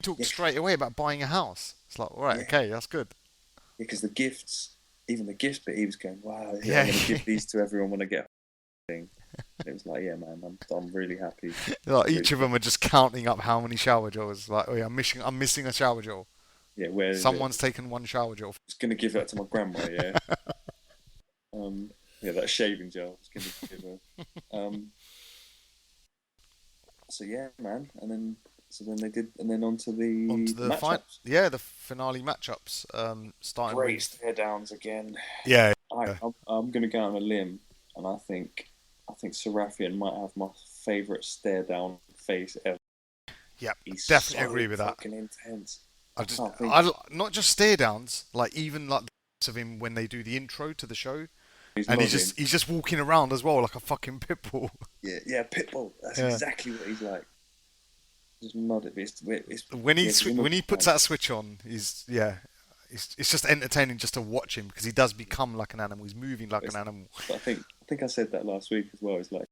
He talked Yeah, straight away about buying a house. It's like, all right, yeah, okay, that's good. because the gifts, even the gifts, but he was going, "Wow, yeah, I'm Yeah, going to give these to everyone when I get a thing." And it was like, "Yeah, man, I'm really happy, like really each of them are just counting up how many shower gels. Like, oh yeah, I'm missing a shower gel. yeah." Where is it? Someone's taken one shower gel. I was going to give that to my grandma. Yeah, yeah, that shaving gel. I was going to give her. So yeah, man, and then they did, and then on to the Onto the fight. matchups. Yeah, the finale matchups. Starting Great with stare downs again. yeah, yeah, I'm going to go on a limb, and I think Serafian might have my favourite stare down face ever. yeah. He's Definitely so agree with that. fucking intense. I just Can't think. I not just stare downs, like even like the clips of him when they do the intro to the show, He's and nodding. he's just walking around as well like a fucking pit bull. Yeah, yeah, Pitbull. That's Yeah. exactly what he's like. Just nodding. It's When yeah, him when and he puts that switch on, he's yeah. It's just entertaining just to watch him because he does become like an animal. He's moving like an it's- animal. I think I said that last week as well. It's like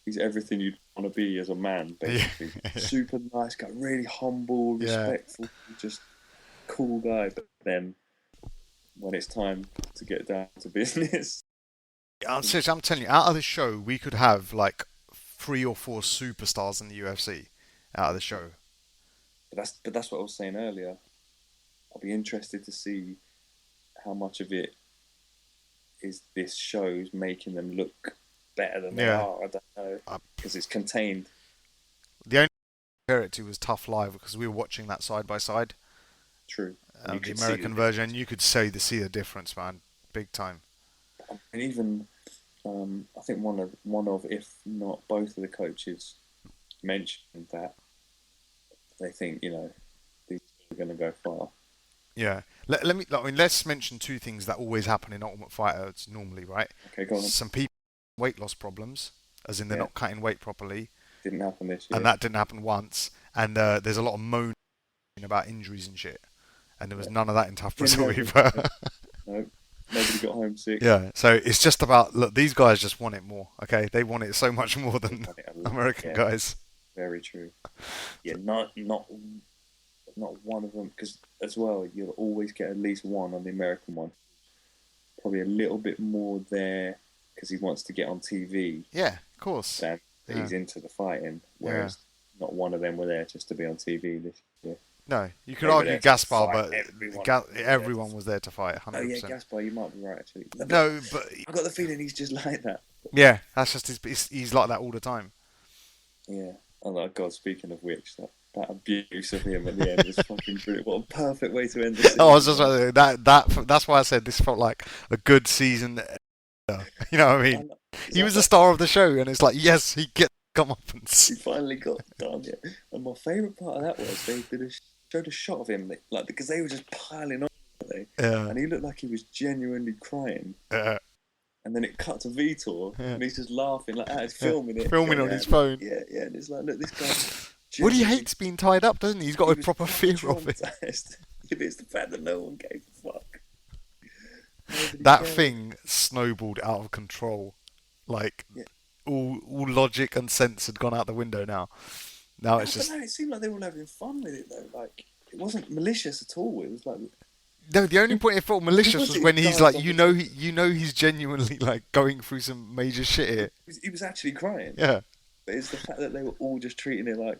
he's everything you'd want to be as a man, Yeah, basically. Super nice guy, really humble, yeah. respectful, just cool guy. But then when it's time to get down to business, I'm telling you, out of the show, we could have like 3 or 4 superstars in the UFC out of the show. but that's what I was saying earlier. I'll be interested to see how much of it is this show's making them look better than they Yeah. are. I don't know Uh, because it's contained. the only compare it to was Tough Live because we were watching that side by side, True, and you the could see the American version, and difference. you could see the difference, man, big time. And even I think one of if not both of the coaches mentioned that they think these are going to go far. Yeah. Let me. I mean, let's mention two things that always happen in Ultimate Fighter normally, right? Okay, go on. Some people have weight loss problems, as in they're Yeah, not cutting weight properly, didn't happen this and year. that didn't happen once. And there's a lot of moaning about injuries and shit, and there was Yeah, none of that in Tough didn't Brazil happen. either. No, nobody got homesick. Yeah. So it's just about look. These guys just want it more. Okay, they want it so much more They than want it a lot. American Yeah, guys. very true. Yeah, not one of them because as well you'll always get at least one on the American one. Probably a little bit more there because he wants to get on TV Yeah, of course. than that Yeah, he's into the fighting. yeah. Whereas not one of them were there just to be on TV this year. No, you could They were argue there to Gaspar, fight. but Everyone was there to everyone fight. was there to fight, Oh yeah, 100%. Gaspar, you might be right actually. No, but No, but I got the feeling he's just like that. yeah, that's just he's like that all the time. Yeah. Oh my God, speaking of which, that abuse of him at the end was fucking brilliant. What a perfect way to end the Oh, I was season, just man. that's why I said this felt like a good season. You know what I mean? And it's He like was the star of the show, and it's like yes, he gets he comeuppance. finally got done. Yeah. And my favourite part of that was they showed a shot of him, like because they were just piling on, weren't they? Yeah, And he looked like he was genuinely crying. yeah, And then it cut to Vitor, yeah, and he's just laughing like that. He's yeah. filming it, Filming going, on yeah, his look, phone. yeah, yeah. And it's like, look, this guy's Well, he genuinely, hates being tied up, doesn't he? He's got he a was proper proper fear of it. traumatized. If it's the fact that no one gave a fuck, nobody That cared. thing snowballed out of control. Like Yeah, all logic and sense had gone out the window now. Now I it's don't just know. It seemed like they were all having fun with it though. Like it wasn't malicious at all. It was like no. The only point it felt malicious because was it when he's dived like, off the top. you know, he's genuinely like going through some major shit here. He was actually crying. Yeah, But it's the fact that they were all just treating it like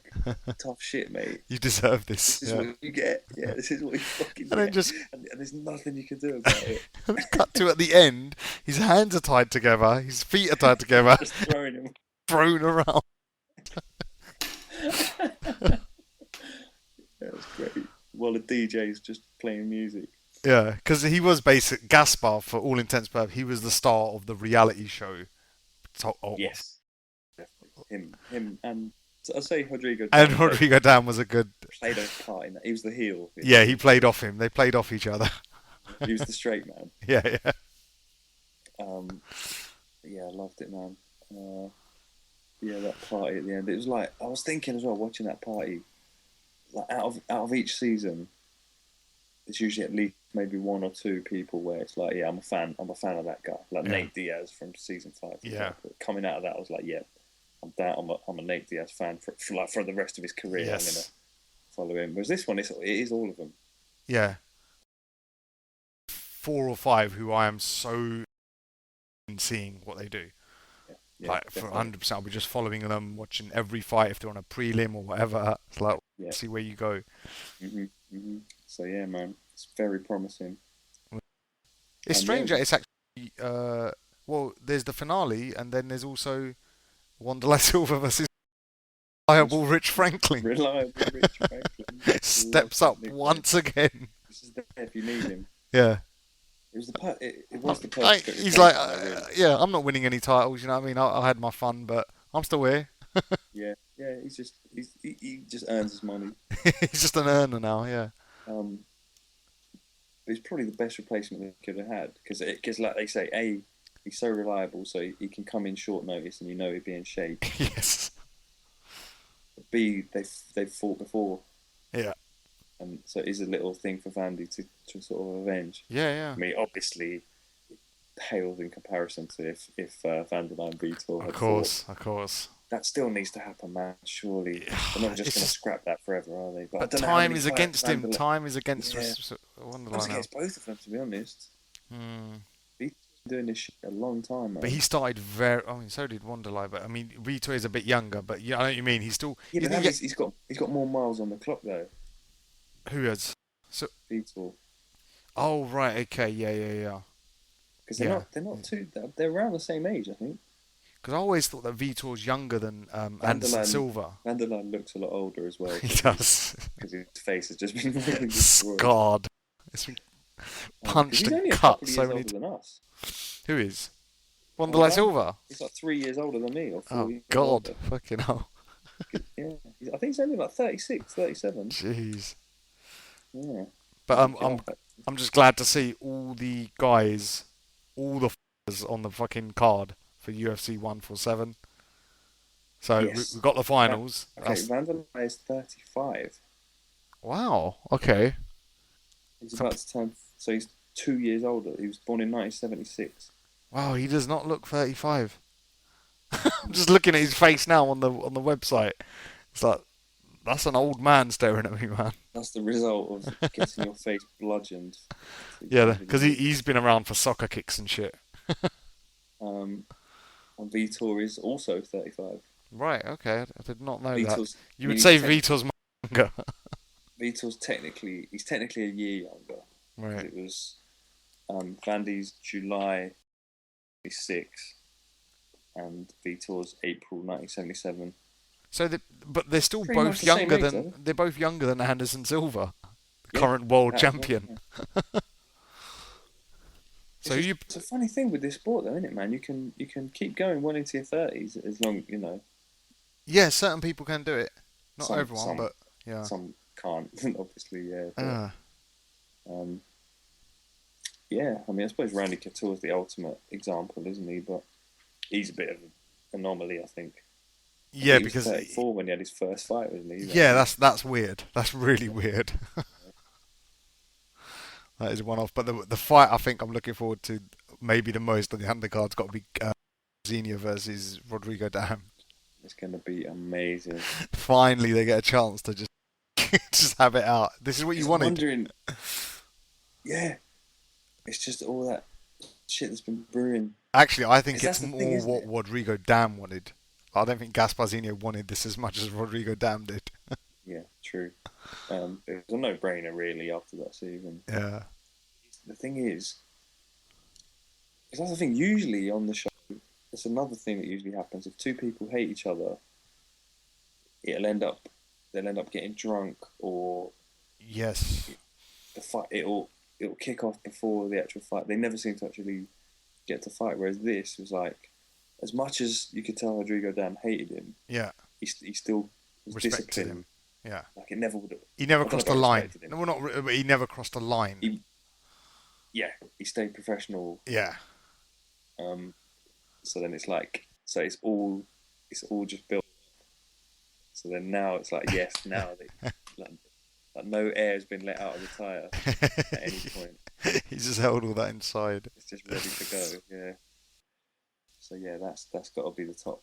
tough shit, mate. you deserve This this. is Yeah, what you get. Yeah, this is what you fucking and then get. just And there's nothing you can do about it. cut to at the end. His hands are tied together. His feet are tied together, Just throwing him. thrown around. Yeah, it's great. While the DJ's just playing music. Yeah, because he was basic Gaspar for all intents and purposes. He was the star of the reality show. Yes, definitely. Him, and I'd say Rodrigo And Dan Rodrigo Dan was a good. played a part in that. He was the heel. Yeah, he played off him. They played off each other. He was the straight man. Yeah, yeah. Um, yeah, I loved it, man. Yeah, that party at the end. It was like I was thinking as well, watching that party. Like out of each season, there's usually at least maybe one or two people where it's like, yeah, I'm a fan. I'm a fan of that guy. Like Yeah. Nate Diaz from season 5. For Yeah. example. Coming out of that, I was like, yeah, I'm a Nate Diaz fan for the rest of his career. Yes. I'm gonna follow him. Whereas this one, it is all of them. Yeah. 4 or 5 who I am so in seeing what they do. Yeah, yeah, Like for definitely. 100%, I'll be just following them, watching every fight if they're on a prelim or whatever. It's like Yeah. see where you go. So yeah, man, it's very promising. It's And yeah, strange that it's actually well, there's the finale and then there's also Wanderlei Silva versus reliable Rich Franklin. reliable Rich Franklin. Love Steps that up nickname. once again. This is there if you need him. Yeah. It was the Like, perfect he's like, replacement, though, really. yeah, I'm not winning any titles, you know what I mean? I had my fun, but I'm still here. Yeah, yeah. He just earns his money. He's just an earner now, yeah. Um, but he's probably the best replacement they could have had because like they say, he's so reliable, so he can come in short notice, and he'd be in shape. Yes. B, they've fought before, Yeah. and so it is a little thing for Vandy to sort of avenge. Yeah, yeah. I mean, obviously, it pales in comparison to if Vanderlei and Vitor had fought. Of course. That still needs to happen, man. Surely they're not just It's going to just, scrap that forever, are they? But I but don't know how time many is fights against him. Vanderlei. Time is against Yeah, I was Wonderline now. against both of them, to be honest. Hmm. He's been doing this shit a long time, But man. he started very. I mean, so did Wanderlei. But I mean, Vito is a bit younger. But yeah, I know what you mean. He's still. Yeah, You but think he's got more miles on the clock though. who has? So. Vitor, Oh right. Okay. Yeah. Yeah. Yeah. because Yeah. they're not too they're around the same age, I think. Because I always thought that Vitor's younger than Anderson Vanderline Silva. Vanderline looks a lot older as well He because does. his face has just been really destroyed. Scarred. It's been Because punched he's and only a cut couple of years so many older times. than us. Who is? Oh, Wanderlei Van, Silva. he's like 3 years older than me, or Oh 4 years God, older. fucking hell. Yeah, I think he's only like 36, 37. Jeez. Yeah, But I'll look it up. I'm just glad to see all the guys, all the f***ers on the fucking card for UFC 147. So we Yes. got the Va- finals. Okay, That's Vanderlei is 35. wow. Okay. He's Some, about to turn, so he's 2 years older. He was born in 1976. wow, he does not look 35. I'm Mm. just looking at his face now on the website. It's like that's an old man staring at me, man. That's the result of getting your face bludgeoned to Yeah, under the because knee. he's been around for soccer kicks and shit. Um, and Vitor is also 35. Right. Okay. I did not know that. Vitor's, You I mean, would say Vitor's younger. Vitor's technically a year younger. Right. It was Vandy's July 6 and Vitor's April 1977. So, but they're still Pretty much both the same younger age, than though. they're both younger than Anderson Silva, the Yeah, current world that as well. champion. Yeah. So you, It's a funny thing with this sport, though, isn't it, man? You can keep going well into your 30s as long yeah, certain people can do it. Not some everyone, some but yeah. some can't obviously, yeah. But Uh, um, yeah, I mean, I suppose Randy Couture's the ultimate example, isn't he? But he's a bit of an anomaly, I think. I yeah, think he was because 34 when he had his first fight, wasn't he? yeah, that's weird. That's really weird. That is one off. But the fight I think I'm looking forward to maybe the most on the undercard's got to be Xenia versus Rodrigo Dam. It's going to be amazing. Finally, they get a chance to just just have it out. This is what you I'm wanted. wondering, yeah, it's just all that shit that's been brewing. Actually, I think Because that's it's the thing, more isn't what it? Rodrigo Dam wanted. I don't think Gasparzinho wanted this as much as Rodrigo Dam did. Yeah, true. It was a no-brainer, really, after that season. Yeah. The thing is, that's the thing, usually on the show, it's another thing that usually happens. If two people hate each other, it'll end up, they'll end up getting drunk, or Yes. the fight, it'll kick off before the actual fight. They never seem to actually get to fight, whereas this was like, as much as you could tell Rodrigo Dan hated him, Yeah. he still was Respected disciplined. him. Yeah. Like, it never would have. He never I don't crossed know a if I line. respected him. No, well, not. But he never crossed a line. Yeah, he stayed professional. Yeah. Um, so then it's like, it's all just built. So then now it's like, yes, now like no air has been let out of the tire at any point. He just held all that inside. It's just ready to go. Yeah. So yeah, that's got to be the top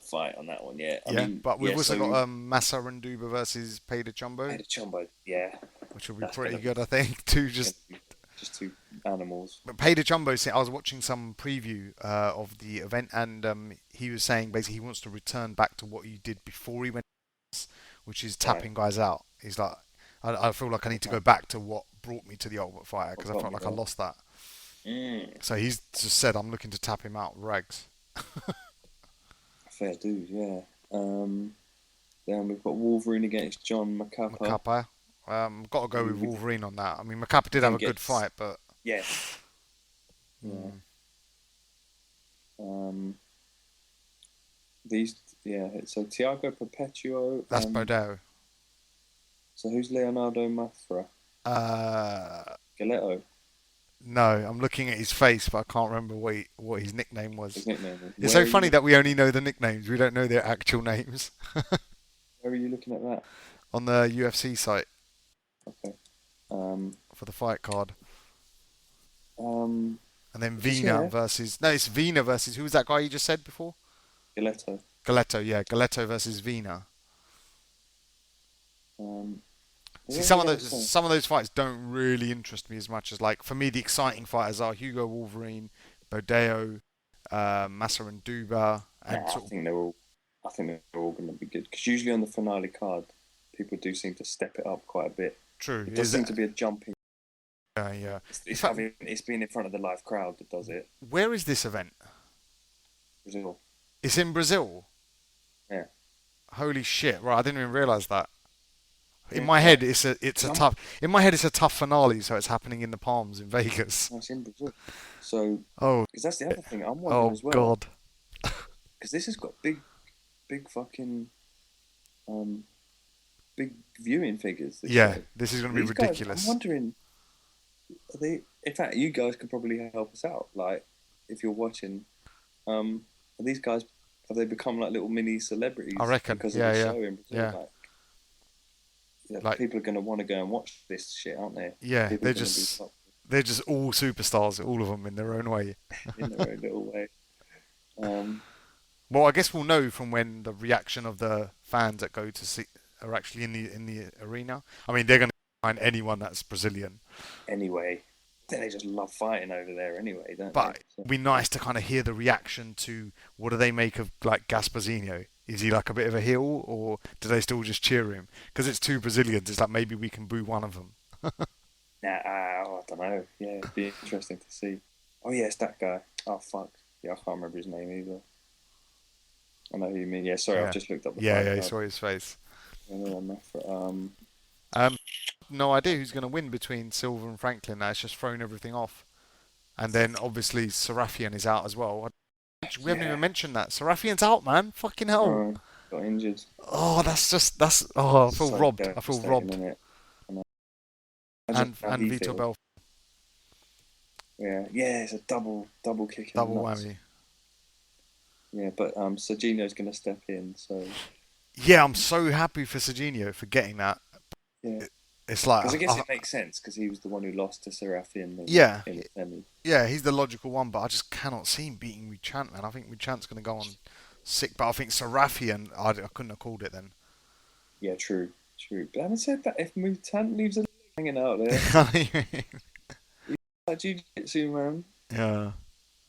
fight on that one. Yeah. I Yeah. mean, But we've yeah. also So got Massa Randuba versus Peter Chumbo, Peter Chumbo. Yeah, which will be that's pretty gonna good, I think. Two gonna just. be just two animals. But Peter Jumbo, I was watching some preview of the event, and he was saying basically he wants to return back to what he did before he went, which is Right. tapping guys out. He's like, I feel like I need to go back to what brought me to the Ultimate Fighter because I What got felt me like I there? lost that. Mm, So he's just said I'm looking to tap him out, rags. fair dude. Yeah. Then we've got Wolverine against John Macapa. Macapa. Got to go with Who Wolverine on that. I mean, Macapa I did have a think good gets fight, but yeah. Yeah. mm, Um, these yeah. So Tiago Perpetuo that's and Bodeo. so who's Leonardo Mafra? Uh, Galetto. no, I'm looking at his face, but I can't remember what his nickname was. His nickname. It's Where so are funny you? that we only know the nicknames. We don't know their actual names Where are you looking at that? on the UFC site Okay. Um. for the fight card. Um. And then Just Vina yeah. versus... No, it's Vina versus... Who was that guy you just said before? Galetto. Galetto, yeah. Galetto versus Vina. Um. See, Yeah. some of Yeah. those some of those fights don't really interest me as much as, like, for me, the exciting fighters are Hugo Wolverine, Bodeo, Massa and Duba, and Nah, sort of... I think they're all going to be good because usually on the finale card, people do seem to step it up quite a bit. True. It does seem to be a jumping. Yeah. It's being in front of the live crowd that does it. Where is this event? Brazil. It's in Brazil. Yeah, Holy shit! Right, I didn't even realize that. In yeah. my head, it's 'Cause a tough. In my head, it's a tough finale, so it's happening in the Palms in Vegas. it's in Brazil. So, Oh, because that's the other thing I'm wondering oh as well. God. Because this has got big fucking um, big viewing figures. This Yeah, show. this is going to be These guys, I'm ridiculous. wondering. Are they? In fact, you guys could probably help us out. Like, if you're watching, are these guys have they become like little mini I celebrities reckon. because of Yeah, this yeah, show in Brazil? yeah. Like, yeah, Like, people are going to want to go and watch this shit, aren't they? yeah, People are going to be fucked they're just all superstars, all of them in their own way. in their own little way. Um, Well, I guess we'll know from when the reaction of the fans that go to see are actually in the arena. I mean, they're going to find anyone that's Brazilian, anyway, I think they just love fighting over there anyway, don't they? but So, it'd be nice to kind of hear the reaction to what do they make of like Gaspazinho. Is he like a bit of a heel, or do they still just cheer him? Because it's two Brazilians. It's like maybe we can boo one of them. nah, I don't know. Yeah, it'd be interesting to see. Oh yeah, it's that guy. Oh fuck. Yeah, I can't remember his name either. I know who you mean. Yeah, sorry, I've Yeah, just looked up the yeah, fight yeah. He card. saw his face. Um, Um, no idea who's going to win between Silva and Franklin. Now it's just thrown everything off. And then obviously Serafian is out as well. We haven't yeah, even mentioned that. Serafian's out, man. Fucking hell. got injured. Oh, that's. Oh, I feel So robbed. I feel devastating, robbed. isn't it? I know. Imagine how And he Vitor feels. Belfort, Yeah, yeah, it's a double kick in the double nuts. whammy. Yeah, but Sergino's going to step in, so Yeah, I'm so happy for Serginho for getting that. yeah. It's like, Because I guess it makes sense because he was the one who lost to Serafian yeah, in the semi. yeah, he's the logical one, but I just cannot see him beating Muchant, man. I think Muchant's going to go on sick, but I think Serafian, I couldn't have called it then. Yeah, true, true. But having said that, if Mutant leaves a leg hanging out there, like jiu-jitsu, man, Yeah.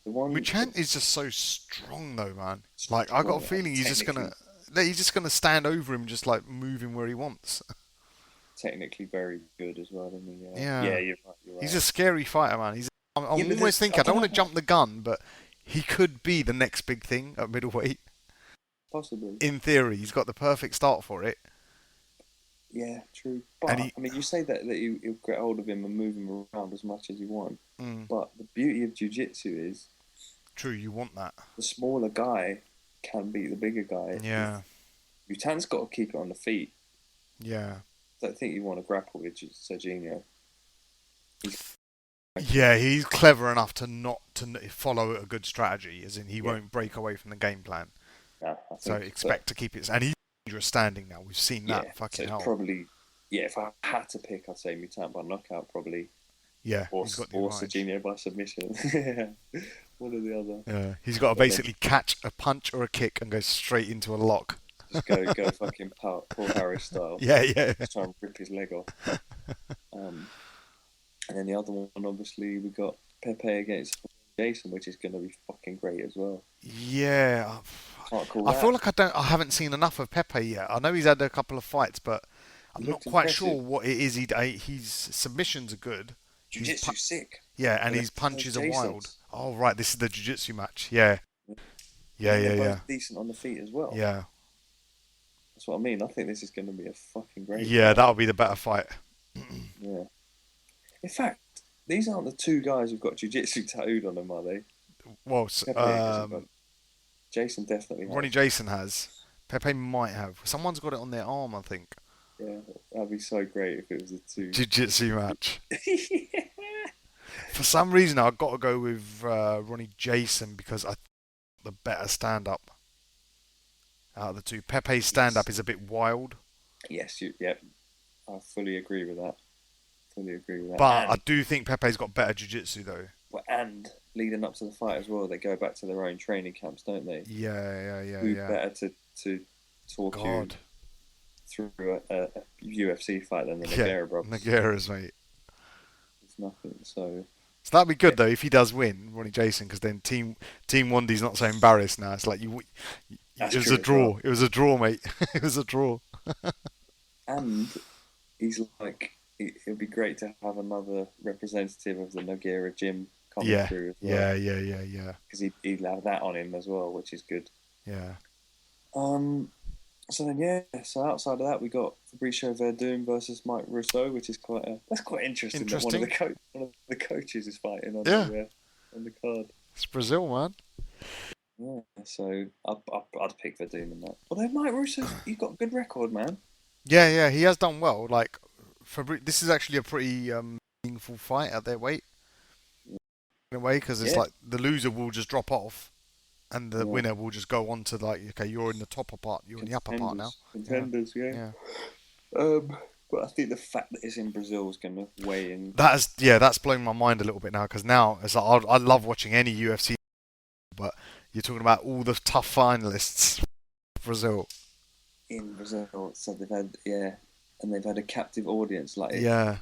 the one Muchant is just so strong though, man. Like I got a strong and feeling technically, he's just gonna stand over him, just like move him where he wants. technically very good as well, isn't he? Yeah, Yeah, you're right. You're he's right. a scary fighter, man. I'm Yeah, but almost thinking I I don't don't want to know how jump the gun, but he could be the next big thing at middleweight. possibly. In theory, he's got the perfect start for it, Yeah, true. and But he. I mean, you say that you'll get hold of him and move him around as much as you want. Mm, But the beauty of jiu-jitsu is true, you want that. the smaller guy can beat the bigger guy. Yeah, Mutan's got to keep it on the feet. yeah, I don't think you want to grapple with Serginho. He's yeah. He's clever enough to not to follow a good strategy, as in he yeah, won't break away from the game plan. nah, I So think. But expect to keep it, and he's dangerous standing now. We've seen yeah, that. so Fucking it's hell. probably yeah. If I had to pick, I'd say Mutant by knockout probably, Yeah, or he's got the or advantage. Serginho by submission. One or the other. Yeah, he's got to But then basically catch a punch or a kick and go straight into a lock. just go fucking Paul Harris style. Yeah, yeah, Just try and rip his leg off. Um, and then the other one, obviously, we got Pepe against Jason, which is going to be fucking great as well. yeah. Can't call I that. feel like I haven't seen enough of Pepe yet. I know he's had a couple of fights, but He I'm not looked quite impressive. sure what it is. His submissions are good. Jiu-jitsu's sick. Yeah, and And his punches are wild. Jason's. Oh right, this is the jiu-jitsu match. Yeah, yeah, And yeah, they're yeah, both decent on the feet as well. yeah, That's what I mean. I think this is going to be a fucking great yeah. fight. That'll be the better fight. Yeah. In fact, these aren't the two guys who've got jiu-jitsu tattooed on them, are they? Well, Pepe hasn't got. Jason definitely has. Ronnie Jason has. Pepe might have. Someone's got it on their arm, I think. Yeah, that'd be so great if it was the two. Jiu-jitsu match. Yeah. For some reason, I've got to go with Ronnie Jason because I the better stand-up out of the two. Pepe's stand-up is a bit wild, Yes, yeah, I fully agree with that. Fully agree with that. but I And, do think Pepe's got better jiu-jitsu though. and leading up to the fight as well, they go back to their own training camps, don't they? Yeah, yeah, yeah, Who yeah. better to talk God. you through a UFC fight than the Yeah, Nogueira brothers? Nogueira's, mate. It's nothing. So So that'd be good yeah, though if he does win, Ronnie Jason, because then Team Wandy's not so embarrassed now. It's like that's it was true a as draw. well. It was a draw, mate. It was a draw. And he's like, it'd be great to have another representative of the Nogueira gym coming Yeah, through as well, yeah, yeah, yeah, yeah, because he'd have that on him as well, which is good. yeah. Um, so then so outside of that, we got Fabricio Verdun versus Mike Russo, which is that's quite interesting that Interesting. one of the coaches is fighting Yeah, on the card. it's Brazil, man. Yeah, so I'd pick Verdun in that. Although Mike Russo's he's got a good record, man. Yeah, yeah, he has done well. Like, this is actually a pretty meaningful fight at their weight in a way, because it's Yeah, like the loser will just drop off, and the yeah. winner will just go on to like, okay, you're in the top part, you're in the upper part now. Yeah, Contenders, yeah. yeah. But I think the fact that it's in Brazil is going to weigh in. That's blowing my mind a little bit now, because now it's like I love watching any UFC, but you're talking about all the tough finalists for Brazil. In Brazil, so they've had and they've had a captive audience. Yeah,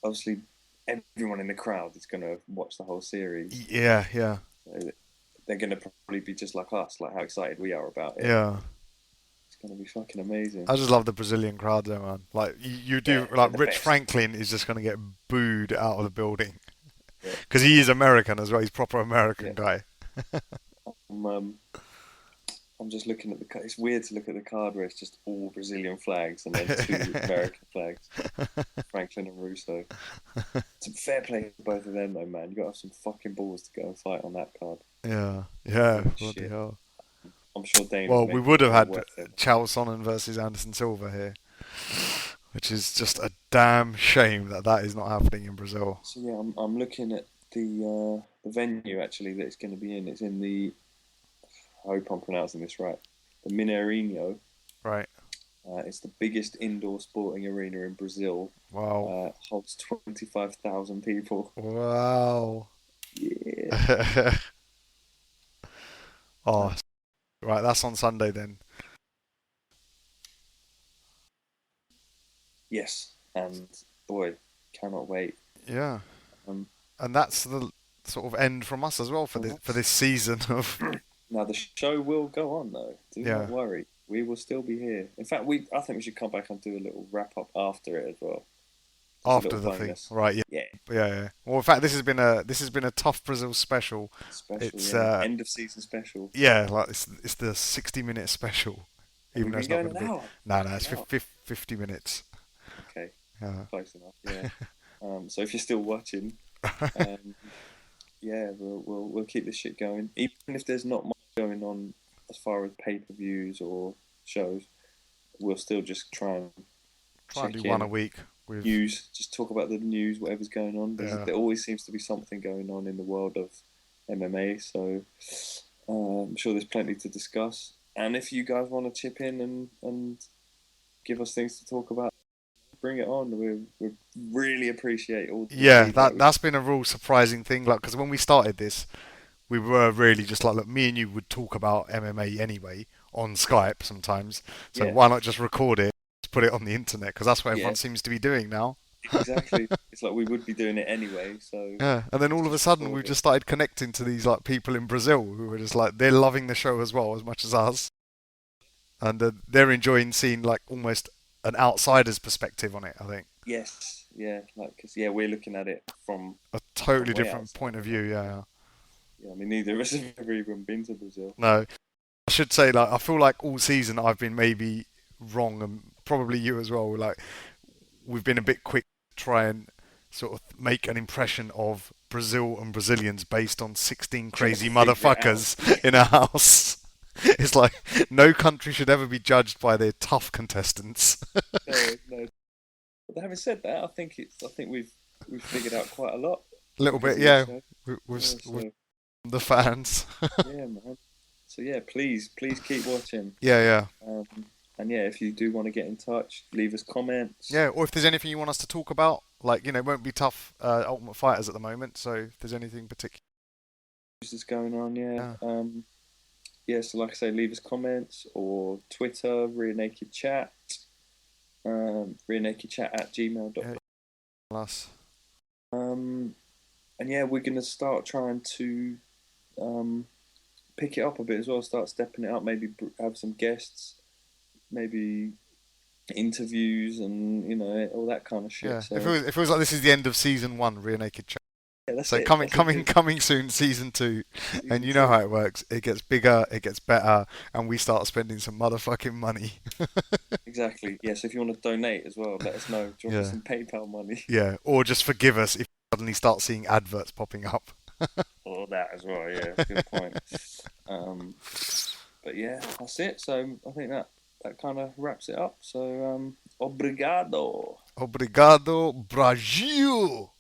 Obviously everyone in the crowd is going to watch the whole series. yeah, yeah, So they're going to probably be just like us, like how excited we are about it. yeah. It's going to be fucking amazing. I just love the Brazilian crowd there, man. Like you do, Yeah, they're like the Rich best. Franklin is just gonna get booed out of the building Yeah, because he is American as well. He's proper American yeah. guy. I'm, um, I'm just looking at the. It's weird to look at the card where it's just all Brazilian flags and then two American flags, Franklin and Russo. It's a fair play for both of them, though, man. You got to have some fucking balls to go and fight on that card. Yeah, yeah, Holy bloody shit. hell. I'm sure Dane Well, would we make would it have well had worth it. Chael Sonnen versus Anderson Silva here, which is just a damn shame that that is not happening in Brazil. So yeah, I'm looking at the venue actually that it's going to be in. It's in the. I hope I'm pronouncing this right. The Mineirinho. Right. It's the biggest indoor sporting arena in Brazil. Wow. Holds 25,000 people. Wow. Yeah. Oh, right. That's on Sunday then. Yes, and boy, cannot wait. Yeah. Um, And that's the sort of end from us as well for from this us. season of Now the show will go on though. Do not yeah, worry. We will still be here. In fact, I think we should come back and do a little wrap up after it as well. Just a after little the thing. bonus. Right, yeah. Yeah, Yeah, yeah. Well, in fact, this has been a tough Brazil special. special. It's Yeah, end of season special. yeah, like it's the 60-minute special, Have even we though been it's not going going an to be. hour? No, no, it's Fucking hell. 50 minutes. Okay, Yeah. close enough. Yeah. So if you're still watching, um, yeah, we'll keep this shit going. Even if there's not much going on as far as pay-per-views or shows, we'll still just try and Try and check do one a in, week with just talk about the news, whatever's going on. yeah, There always seems to be something going on in the world of MMA, so I'm sure there's plenty to discuss. And if you guys want to chip in and give us things to talk about, bring it on. We really appreciate all the yeah. feedback. That's been a real surprising thing. Like, because when we started this, we were really just like, look, me and you would talk about MMA anyway on Skype sometimes. So Yeah, why not just record it, just put it on the internet? Because that's what yeah, everyone seems to be doing now. exactly. It's like we would be doing it anyway, so Yeah, and then let's all of a just sudden record we've it. just started connecting to these like people in Brazil who are just like they're loving the show as well as much as us, and they're enjoying seeing like almost an outsider's perspective on it. I think Yes, yeah, like because we're looking at it a from totally way different outside. point of view. Yeah, Yeah, I mean neither of us have ever even been to Brazil. no, I should say like I feel like all season I've been maybe wrong, and probably you as well. Like we've been a bit quick to try and sort of make an impression of Brazil and Brazilians based on 16 Trying to crazy figure it out. motherfuckers in a house. It's like no country should ever be judged by their tough contestants. No, no. But having said that, I think we've figured out quite a lot A little because bit, of this yeah, show. with, Yeah, with so the fans. yeah, man. So yeah, please keep watching. Yeah, yeah. Um, and yeah, if you do want to get in touch, leave us comments. Yeah, or if there's anything you want us to talk about, like, it won't be tough Ultimate Fighters at the moment, so if there's anything particular. What's going on? Yeah. Yeah, Yeah. So like I say, leave us comments or Twitter, Rear Naked Chat, Rear Naked Chat at yeah, gmail.com. us. Um, and yeah, we're gonna start trying to um, pick it up a bit as well. Start stepping it up. Maybe have some guests. Maybe interviews and all that kind of shit. Yeah, So if it was like this is the end of season one, Rear Naked Chat. Yeah, that's So it. coming, That's all coming, good. coming soon, season two, and Season you know two. how it works. It gets bigger, it gets better, and we start spending some motherfucking money. Exactly. Yeah. So if you want to donate as well, let us know. Drop us Yeah, some PayPal money. yeah, or just forgive us if you suddenly start seeing adverts popping up. Or that as well. Yeah. Good point. Um, but yeah, that's it. So I think that kind of wraps it up. So obrigado. Obrigado, Brasil.